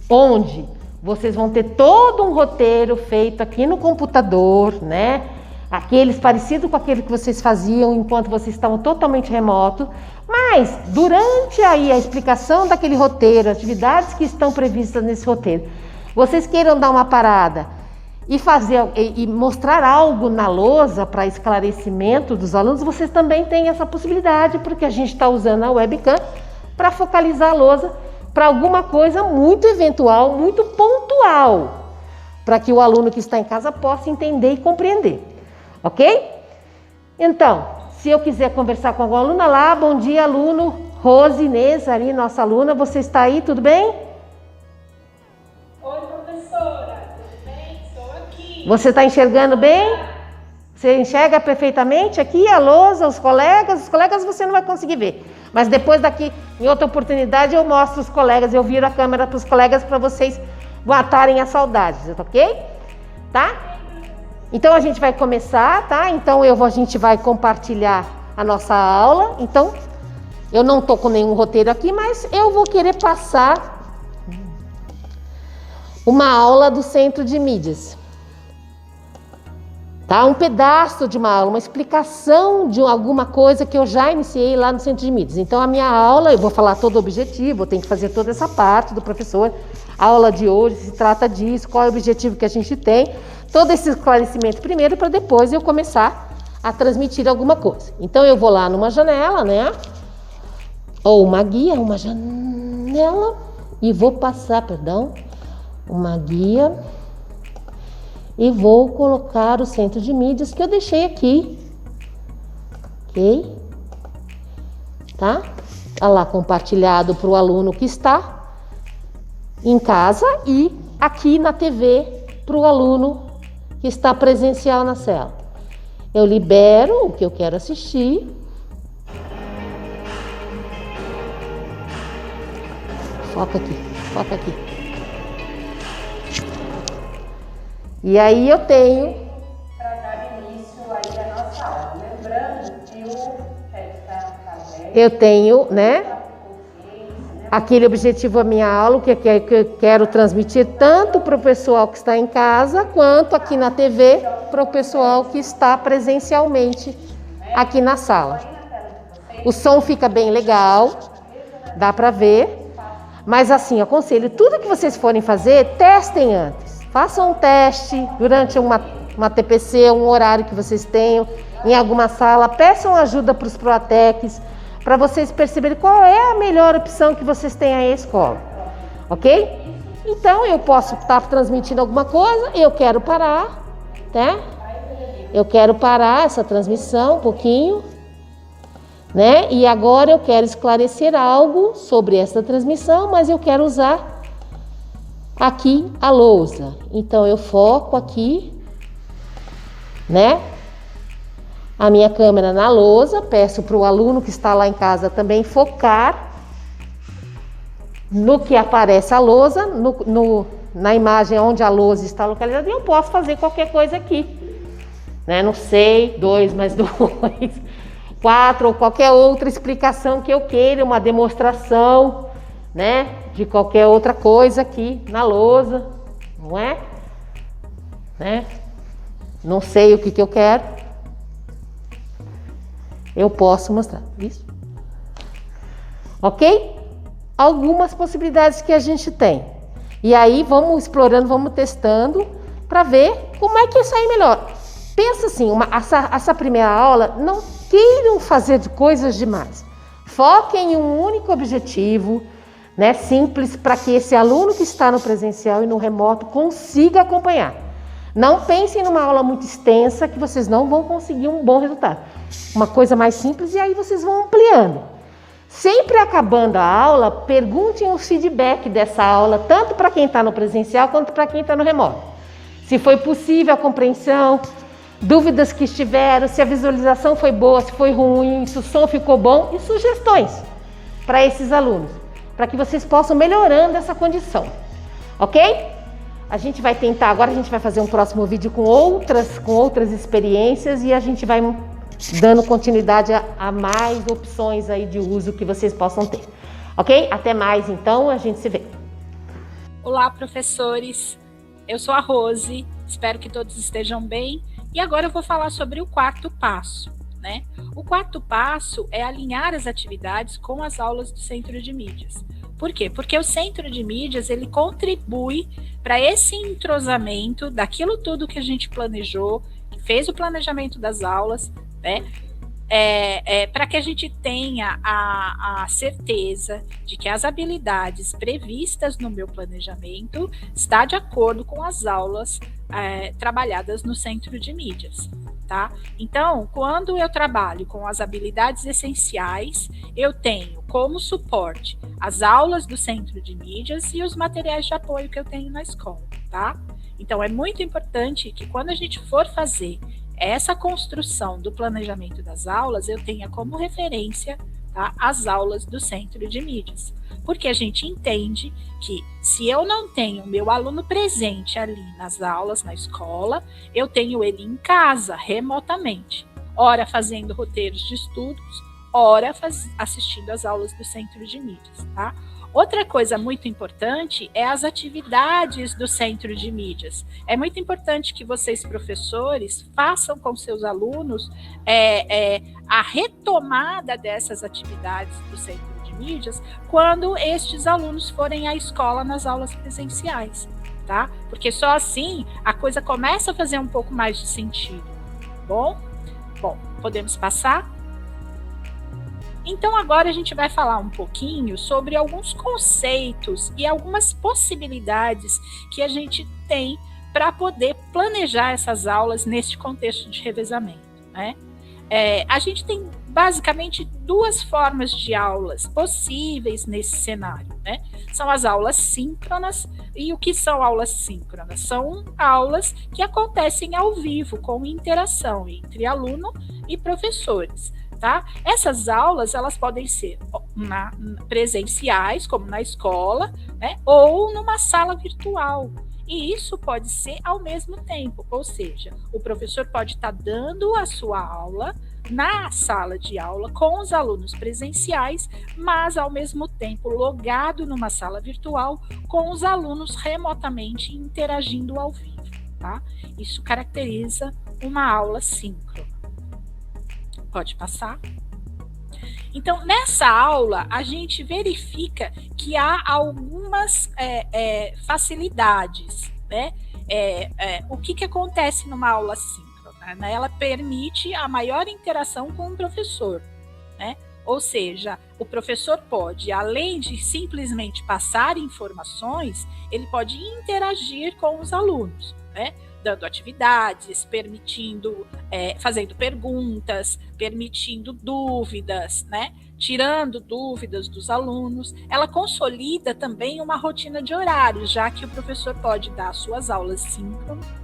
onde vocês vão ter todo um roteiro feito aqui no computador, né? Aqueles parecido com aquele que vocês faziam enquanto vocês estavam totalmente remoto, mas durante aí a explicação daquele roteiro, atividades que estão previstas nesse roteiro, vocês queiram dar uma parada e fazer e mostrar algo na lousa para esclarecimento dos alunos, vocês também têm essa possibilidade, porque a gente está usando a webcam para focalizar a lousa para alguma coisa muito eventual, muito pontual, para que o aluno que está em casa possa entender e compreender, ok? Então, se eu quiser conversar com alguma aluna lá, bom dia, aluno Rose Inês, ali, nossa aluna, você está aí, tudo bem? Oi, professora, tudo bem? Estou aqui. Você está enxergando bem? Você enxerga perfeitamente aqui a lousa, os colegas você não vai conseguir ver. Mas depois daqui, em outra oportunidade, eu mostro os colegas, eu viro a câmera para os colegas para vocês matarem as saudades, ok? Tá? Então a gente vai começar, tá? Então a gente vai compartilhar a nossa aula. Então, eu não estou com nenhum roteiro aqui, mas eu vou querer passar uma aula do Centro de Mídias. Tá? Um pedaço de uma aula, uma explicação de alguma coisa que eu já iniciei lá no Centro de Mídias. Então, a minha aula, eu vou falar todo o objetivo, eu tenho que fazer toda essa parte do professor. A aula de hoje se trata disso, qual é o objetivo que a gente tem. Todo esse esclarecimento primeiro, para depois eu começar a transmitir alguma coisa. Então, eu vou lá numa janela, né? Ou uma guia, uma janela, e vou passar, uma guia. E vou colocar o Centro de Mídias que eu deixei aqui, ok? Tá? Tá lá compartilhado para o aluno que está em casa e aqui na TV para o aluno que está presencial na cela. Eu libero o que eu quero assistir. Foca aqui, foca aqui. E aí eu tenho... Para dar início aí à nossa aula. Lembrando que o chat está aberto. Eu tenho, né? Aquele objetivo da minha aula, que eu quero transmitir tanto para o pessoal que está em casa, quanto aqui na TV, para o pessoal que está presencialmente aqui na sala. O som fica bem legal, dá para ver. Mas assim, aconselho, tudo que vocês forem fazer, testem antes. Façam um teste durante uma TPC, um horário que vocês tenham, em alguma sala. Peçam ajuda para os Proatecs, para vocês perceberem qual é a melhor opção que vocês têm aí à escola. Ok? Então, eu posso estar transmitindo alguma coisa, eu quero parar, né? Eu quero parar essa transmissão um pouquinho, né? E agora eu quero esclarecer algo sobre essa transmissão, mas eu quero usar aqui a lousa. Então eu foco aqui, né? A minha câmera na lousa, peço para o aluno que está lá em casa também focar no que aparece a lousa, na imagem onde a lousa está localizada, e eu posso fazer qualquer coisa aqui, né? Não sei, 2 mais 2, 4 ou qualquer outra explicação que eu queira, uma demonstração, né? De qualquer outra coisa aqui na lousa, não é? Né? Não sei o que eu quero. Eu posso mostrar isso. Ok? Algumas possibilidades que a gente tem. E aí vamos explorando, vamos testando para ver como é que isso aí melhor. Pensa assim, essa primeira aula, não queiram fazer de coisas demais. Foquem em um único objetivo. né, simples, para que esse aluno que está no presencial e no remoto consiga acompanhar. Não pensem numa aula muito extensa que vocês não vão conseguir um bom resultado. Uma coisa mais simples e aí vocês vão ampliando. Sempre acabando a aula, perguntem o feedback dessa aula, tanto para quem está no presencial quanto para quem está no remoto. Se foi possível a compreensão, dúvidas que estiveram, se a visualização foi boa, se foi ruim, se o som ficou bom e sugestões para esses alunos, para que vocês possam melhorando essa condição, ok? A gente vai tentar, agora a gente vai fazer um próximo vídeo com outras experiências e a gente vai dando continuidade a mais opções aí de uso que vocês possam ter, ok? Até mais então, a gente se vê. Olá, professores, eu sou a Rose, espero que todos estejam bem e agora eu vou falar sobre o quarto passo, né? O quarto passo é alinhar as atividades com as aulas do Centro de Mídias. Por quê? Porque o Centro de Mídias, ele contribui para esse entrosamento daquilo tudo que a gente planejou, que fez o planejamento das aulas, né? Para que a gente tenha a certeza de que as habilidades previstas no meu planejamento está de acordo com as aulas trabalhadas no Centro de Mídias. Tá? Então, quando eu trabalho com as habilidades essenciais, eu tenho como suporte as aulas do Centro de Mídias e os materiais de apoio que eu tenho na escola, tá? Então, é muito importante que quando a gente for fazer essa construção do planejamento das aulas, eu tenha como referência, tá, as aulas do Centro de Mídias. Porque a gente entende que se eu não tenho meu aluno presente ali nas aulas, na escola, eu tenho ele em casa, remotamente, ora fazendo roteiros de estudos, ora assistindo às aulas do Centro de Mídias, tá? Outra coisa muito importante é as atividades do Centro de Mídias. É muito importante que vocês, professores, façam com seus alunos a retomada dessas atividades do Centro de Mídias quando estes alunos forem à escola nas aulas presenciais, tá? Porque só assim a coisa começa a fazer um pouco mais de sentido, bom? Bom, podemos passar? Então agora a gente vai falar um pouquinho sobre alguns conceitos e algumas possibilidades que a gente tem para poder planejar essas aulas neste contexto de revezamento, né? A gente tem basicamente duas formas de aulas possíveis nesse cenário, né? São as aulas síncronas. E o que são aulas síncronas? São aulas que acontecem ao vivo, com interação entre aluno e professores, tá? Essas aulas, elas podem ser presenciais, como na escola, né? Ou numa sala virtual. E isso pode ser ao mesmo tempo, ou seja, o professor pode estar dando a sua aula na sala de aula com os alunos presenciais, mas ao mesmo tempo logado numa sala virtual com os alunos remotamente interagindo ao vivo, tá? Isso caracteriza uma aula síncrona. Pode passar? Então, nessa aula, a gente verifica que há algumas facilidades, né? O que acontece numa aula síncrona, né? Ela permite a maior interação com o professor, né? Ou seja, o professor pode, além de simplesmente passar informações, ele pode interagir com os alunos, né? Dando atividades, permitindo, fazendo perguntas, permitindo dúvidas, né? Tirando dúvidas dos alunos. Ela consolida também uma rotina de horários, já que o professor pode dar suas aulas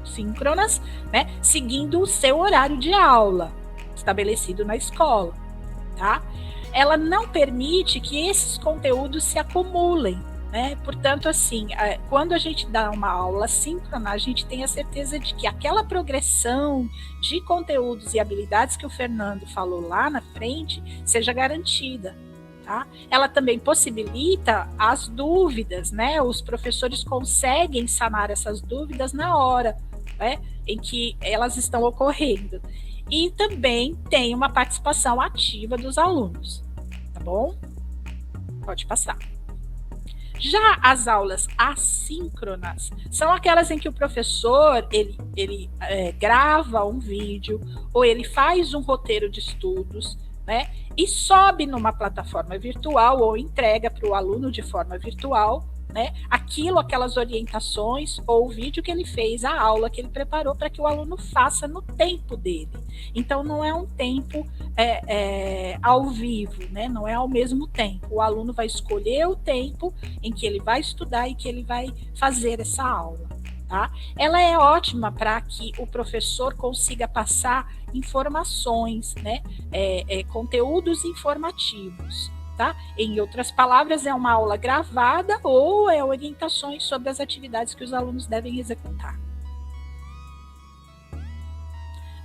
síncronas, né? Seguindo o seu horário de aula, estabelecido na escola, tá? Ela não permite que esses conteúdos se acumulem, né? Portanto, assim, quando a gente dá uma aula síncrona, a gente tem a certeza de que aquela progressão de conteúdos e habilidades que o Fernando falou lá na frente seja garantida, tá? Ela também possibilita as dúvidas, né? Os professores conseguem sanar essas dúvidas na hora, né, em que elas estão ocorrendo. E também tem uma participação ativa dos alunos, tá bom? Pode passar. Já as aulas assíncronas são aquelas em que o professor ele grava um vídeo ou ele faz um roteiro de estudos, né? E sobe numa plataforma virtual ou entrega para o aluno de forma virtual, né, aquelas orientações ou o vídeo que ele fez, a aula que ele preparou para que o aluno faça no tempo dele. Então, não é um tempo ao vivo, né, não é ao mesmo tempo. O aluno vai escolher o tempo em que ele vai estudar e que ele vai fazer essa aula. Tá? Ela é ótima para que o professor consiga passar informações, né, conteúdos informativos. Tá? Em outras palavras, é uma aula gravada ou é orientações sobre as atividades que os alunos devem executar.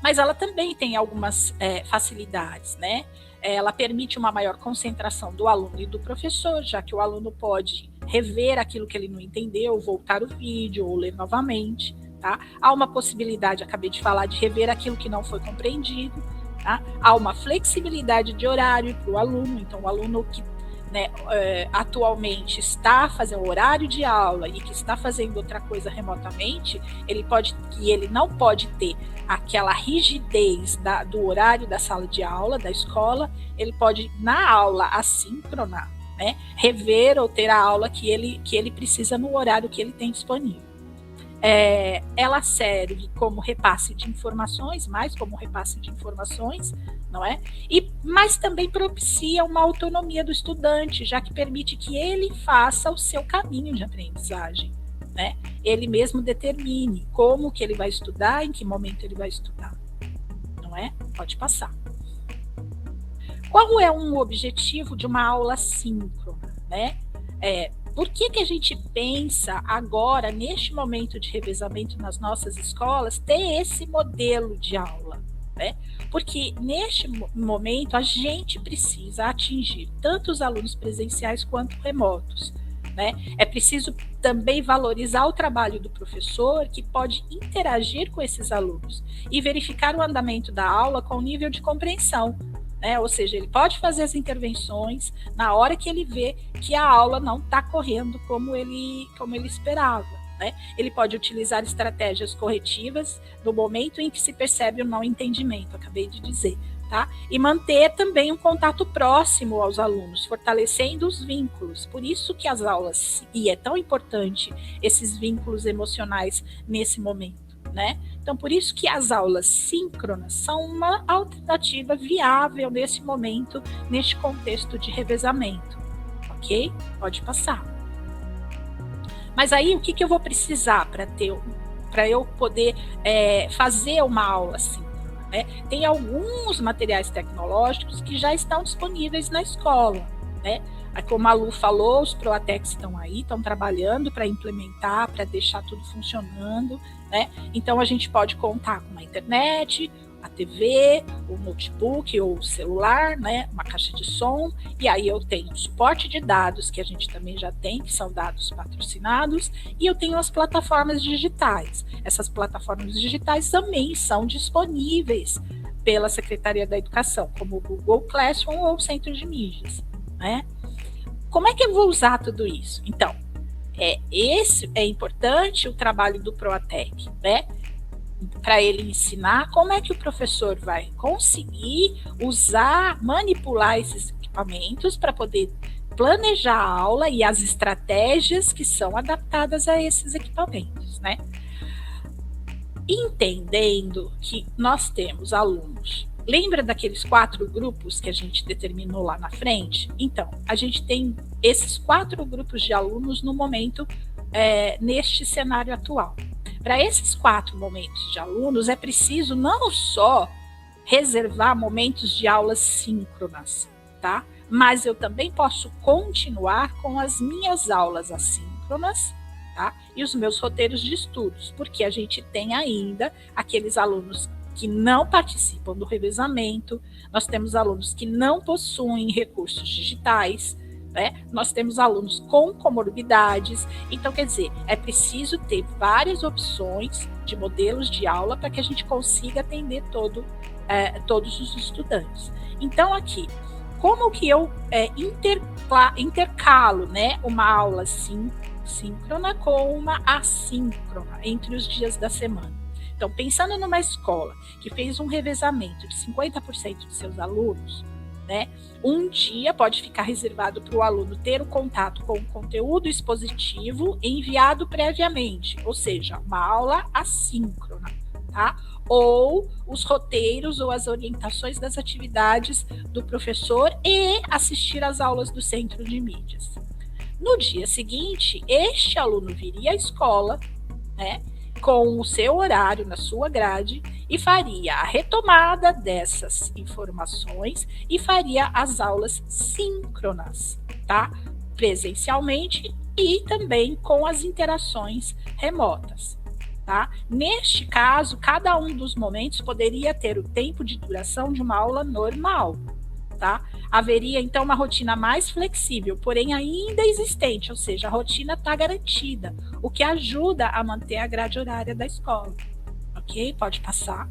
Mas ela também tem algumas facilidades, né? Ela permite uma maior concentração do aluno e do professor, já que o aluno pode rever aquilo que ele não entendeu, voltar o vídeo ou ler novamente. Tá? Há uma possibilidade, acabei de falar, de rever aquilo que não foi compreendido. Tá? Há uma flexibilidade de horário para o aluno, então o aluno que, né, atualmente está fazendo o horário de aula e que está fazendo outra coisa remotamente, ele não pode ter aquela rigidez do horário da sala de aula, da escola, ele pode, na aula assíncrona, né, rever ou ter a aula que ele precisa no horário que ele tem disponível. Ela serve como repasse de informações, não é? Mas também propicia uma autonomia do estudante, já que permite que ele faça o seu caminho de aprendizagem, né? Ele mesmo determine como que ele vai estudar, em que momento ele vai estudar, não é? Pode passar. Qual é um objetivo de uma aula síncrona, né? Por que a gente pensa agora, neste momento de revezamento nas nossas escolas, ter esse modelo de aula? Né? Porque neste momento a gente precisa atingir tanto os alunos presenciais quanto remotos. Né? É preciso também valorizar o trabalho do professor, que pode interagir com esses alunos e verificar o andamento da aula com o nível de compreensão. Né? Ou seja, ele pode fazer as intervenções na hora que ele vê que a aula não está correndo como ele esperava. Né? Ele pode utilizar estratégias corretivas no momento em que se percebe o não entendimento, acabei de dizer. Tá? E manter também um contato próximo aos alunos, fortalecendo os vínculos. Por isso que as aulas, e é tão importante esses vínculos emocionais nesse momento. Né? Então, por isso que as aulas síncronas são uma alternativa viável nesse momento, neste contexto de revezamento. Ok? Pode passar. Mas aí, o que eu vou precisar para eu poder fazer uma aula síncrona? Né? Tem alguns materiais tecnológicos que já estão disponíveis na escola. Né? Como a Lu falou, os Proatecs estão aí, estão trabalhando para implementar, para deixar tudo funcionando. Né? Então, a gente pode contar com a internet, a TV, o notebook ou o celular, né? Uma caixa de som, e aí eu tenho suporte de dados, que a gente também já tem, que são dados patrocinados, e eu tenho as plataformas digitais. Essas plataformas digitais também são disponíveis pela Secretaria da Educação, como o Google Classroom ou o Centro de Mídias. Né? Como é que eu vou usar tudo isso? Então, esse é importante o trabalho do Proatec, né? Para ele ensinar como é que o professor vai conseguir manipular esses equipamentos para poder planejar a aula e as estratégias que são adaptadas a esses equipamentos, né? Entendendo que nós temos alunos. Lembra daqueles 4 grupos que a gente determinou lá na frente? Então, a gente tem esses 4 grupos de alunos no momento, neste cenário atual. Para esses 4 momentos de alunos, é preciso não só reservar momentos de aulas síncronas, tá? Mas eu também posso continuar com as minhas aulas assíncronas, tá? E os meus roteiros de estudos, porque a gente tem ainda aqueles alunos que não participam do revezamento, nós temos alunos que não possuem recursos digitais, né? Nós temos alunos com comorbidades, então quer dizer, é preciso ter várias opções de modelos de aula para que a gente consiga atender todos os estudantes. Então aqui, como que eu intercalo, né, uma aula síncrona com uma assíncrona entre os dias da semana? Então, pensando numa escola que fez um revezamento de 50% de seus alunos, né? Um dia pode ficar reservado para o aluno ter o contato com o conteúdo expositivo enviado previamente, ou seja, uma aula assíncrona, tá? Ou os roteiros ou as orientações das atividades do professor e assistir às aulas do Centro de Mídias. No dia seguinte, este aluno viria à escola, né, com o seu horário na sua grade e faria a retomada dessas informações e faria as aulas síncronas, tá? Presencialmente e também com as interações remotas, tá? Neste caso, cada um dos momentos poderia ter o tempo de duração de uma aula normal, tá? Haveria, então, uma rotina mais flexível, porém ainda existente, ou seja, a rotina está garantida, o que ajuda a manter a grade horária da escola. Ok? Pode passar.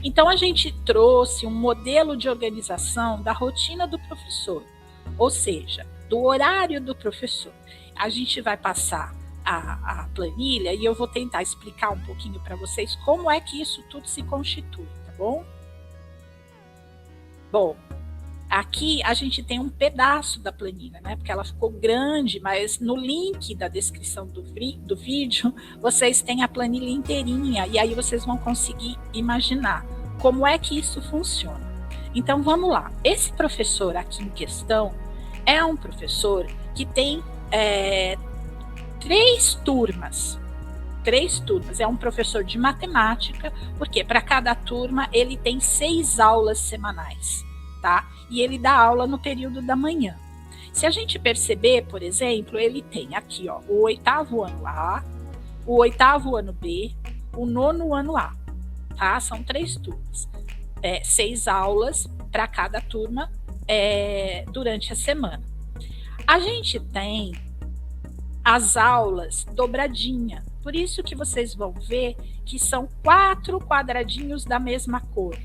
Então, a gente trouxe um modelo de organização da rotina do professor, ou seja, do horário do professor. A gente vai passar a planilha e eu vou tentar explicar um pouquinho para vocês como é que isso tudo se constitui, tá bom? Bom, aqui a gente tem um pedaço da planilha, né? Porque ela ficou grande, mas no link da descrição do vídeo, vocês têm a planilha inteirinha e aí vocês vão conseguir imaginar como é que isso funciona. Então, vamos lá. Esse professor aqui em questão é um professor que tem 3 turmas. 3 turmas. É um professor de matemática, porque para cada turma ele tem 6 aulas semanais, tá? E ele dá aula no período da manhã. Se a gente perceber, por exemplo, ele tem aqui, ó, o 8º ano A, o 8º ano B, o 9º ano A, tá? São 3 turmas. 6 aulas para cada turma durante a semana. A gente tem as aulas dobradinha. Por isso que vocês vão ver que são 4 quadradinhos da mesma cor,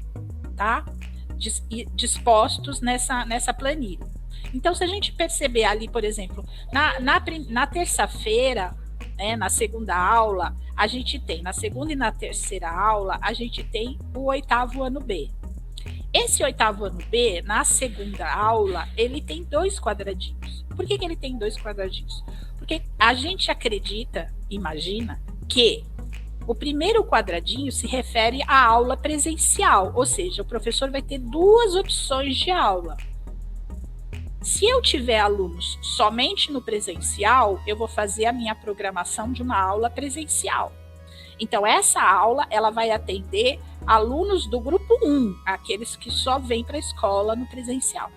tá? Dispostos nessa planilha. Então, se a gente perceber ali, por exemplo, na terça-feira, né, na segunda aula, a gente tem, na segunda e na terceira aula, a gente tem o 8º ano B. Esse 8º ano B, na segunda aula, ele tem 2 quadradinhos. Por que ele tem 2 quadradinhos? Porque a gente acredita, imagina, que o primeiro quadradinho se refere à aula presencial, ou seja, o professor vai ter 2 opções de aula. Se eu tiver alunos somente no presencial, eu vou fazer a minha programação de uma aula presencial. Então, essa aula ela vai atender alunos do grupo 1, aqueles que só vêm para a escola no presencial.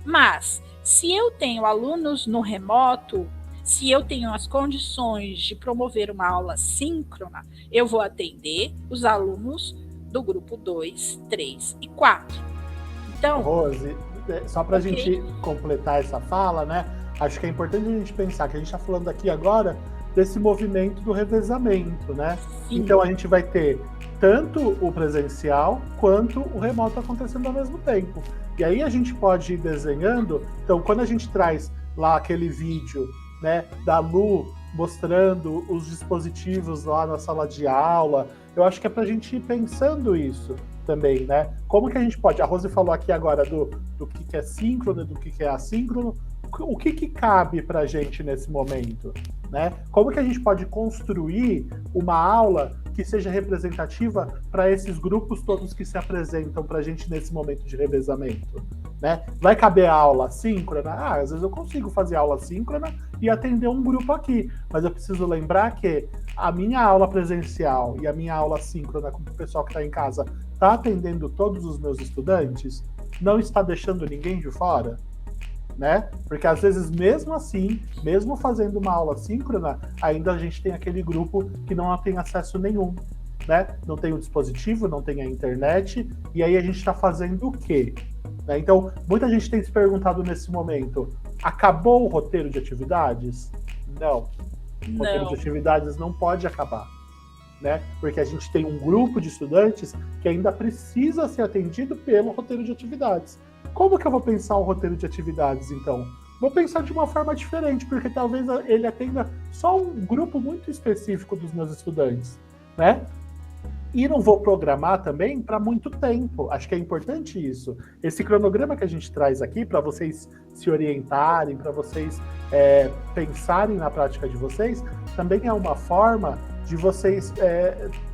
Mas, se eu tenho alunos no remoto, se eu tenho as condições de promover uma aula síncrona, eu vou atender os alunos do grupo 2, 3 e 4. Então, Rose, só para a gente completar essa fala, né? Acho que é importante a gente pensar que a gente está falando aqui agora desse movimento do revezamento, né? Sim. Então a gente vai ter tanto o presencial quanto o remoto acontecendo ao mesmo tempo. E aí a gente pode ir desenhando. Então, quando a gente traz lá aquele vídeo, né, da Lu mostrando os dispositivos lá na sala de aula, eu acho que é para a gente ir pensando isso também, né? Como que a gente pode... A Rose falou aqui agora do que é síncrono, do que é assíncrono. O que cabe para a gente nesse momento, né? Como que a gente pode construir uma aula que seja representativa para esses grupos todos que se apresentam para a gente nesse momento de revezamento, né? Vai caber a aula síncrona? Às vezes eu consigo fazer aula síncrona e atender um grupo aqui, mas eu preciso lembrar que a minha aula presencial e a minha aula síncrona com o pessoal que está em casa está atendendo todos os meus estudantes, não está deixando ninguém de fora, né? Porque às vezes, mesmo assim, mesmo fazendo uma aula síncrona, ainda a gente tem aquele grupo que não tem acesso nenhum, né? Não tem o dispositivo, não tem a internet, e aí a gente está fazendo o quê? Né? Então, muita gente tem se perguntado nesse momento, acabou o roteiro de atividades? Não. O roteiro de atividades não pode acabar, né? Porque a gente tem um grupo de estudantes que ainda precisa ser atendido pelo roteiro de atividades. Como que eu vou pensar o roteiro de atividades, então? Vou pensar de uma forma diferente, porque talvez ele atenda só um grupo muito específico dos meus estudantes, né? E não vou programar também para muito tempo. Acho que é importante isso. Esse cronograma que a gente traz aqui para vocês se orientarem, para vocês pensarem na prática de vocês, também é uma forma de vocês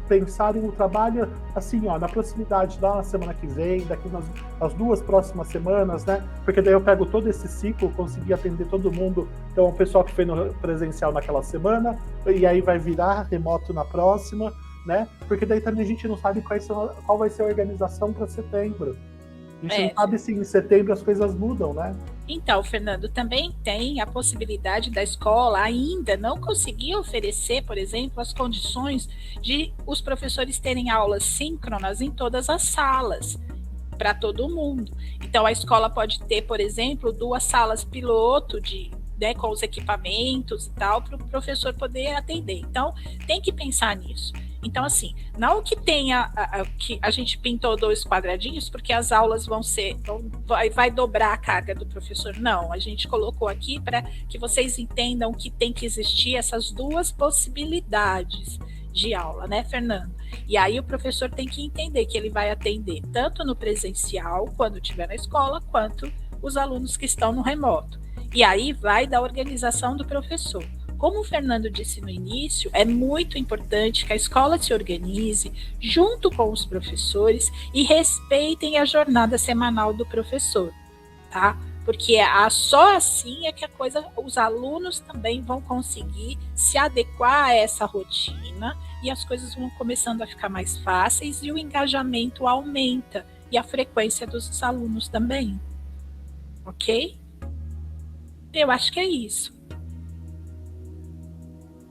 pensarem o trabalho assim, ó, na proximidade da semana que vem, daqui nas 2 próximas semanas, né? Porque daí eu pego todo esse ciclo, consegui atender todo mundo. Então, o pessoal que foi no presencial naquela semana, e aí vai virar remoto na próxima, né? Porque daí também a gente não sabe qual vai ser a organização para setembro. A gente não sabe se em setembro as coisas mudam, né? Então, Fernando, também tem a possibilidade da escola ainda não conseguir oferecer, por exemplo, as condições de os professores terem aulas síncronas em todas as salas, para todo mundo. Então, a escola pode ter, por exemplo, 2 salas piloto com os equipamentos e tal, para o professor poder atender. Então, tem que pensar nisso. Então, assim, não que tenha que a gente pintou 2 quadradinhos, porque as aulas vai dobrar a carga do professor. Não, a gente colocou aqui para que vocês entendam que tem que existir essas 2 possibilidades de aula, né, Fernando? E aí o professor tem que entender que ele vai atender tanto no presencial, quando estiver na escola, quanto os alunos que estão no remoto. E aí vai da organização do professor. Como o Fernando disse no início, é muito importante que a escola se organize junto com os professores e respeitem a jornada semanal do professor, tá? Porque só assim é que os alunos também vão conseguir se adequar a essa rotina e as coisas vão começando a ficar mais fáceis e o engajamento aumenta e a frequência dos alunos também. Ok? Eu acho que é isso.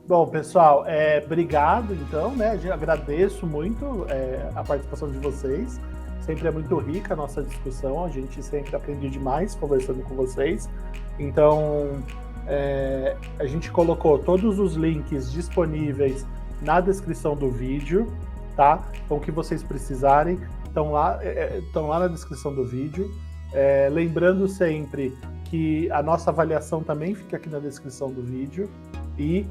Bom, pessoal, obrigado, então, né? Eu agradeço muito a participação de vocês. Sempre é muito rica a nossa discussão, a gente sempre aprende demais conversando com vocês. Então, a gente colocou todos os links disponíveis na descrição do vídeo, tá? Então, o que vocês precisarem estão lá na descrição do vídeo. Lembrando sempre que a nossa avaliação também fica aqui na descrição do vídeo. E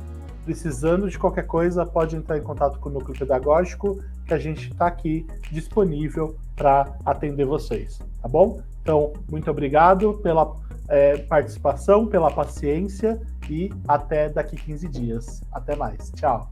precisando de qualquer coisa, pode entrar em contato com o Núcleo Pedagógico, que a gente está aqui disponível para atender vocês, tá bom? Então, muito obrigado pela participação, pela paciência e até daqui 15 dias. Até mais. Tchau.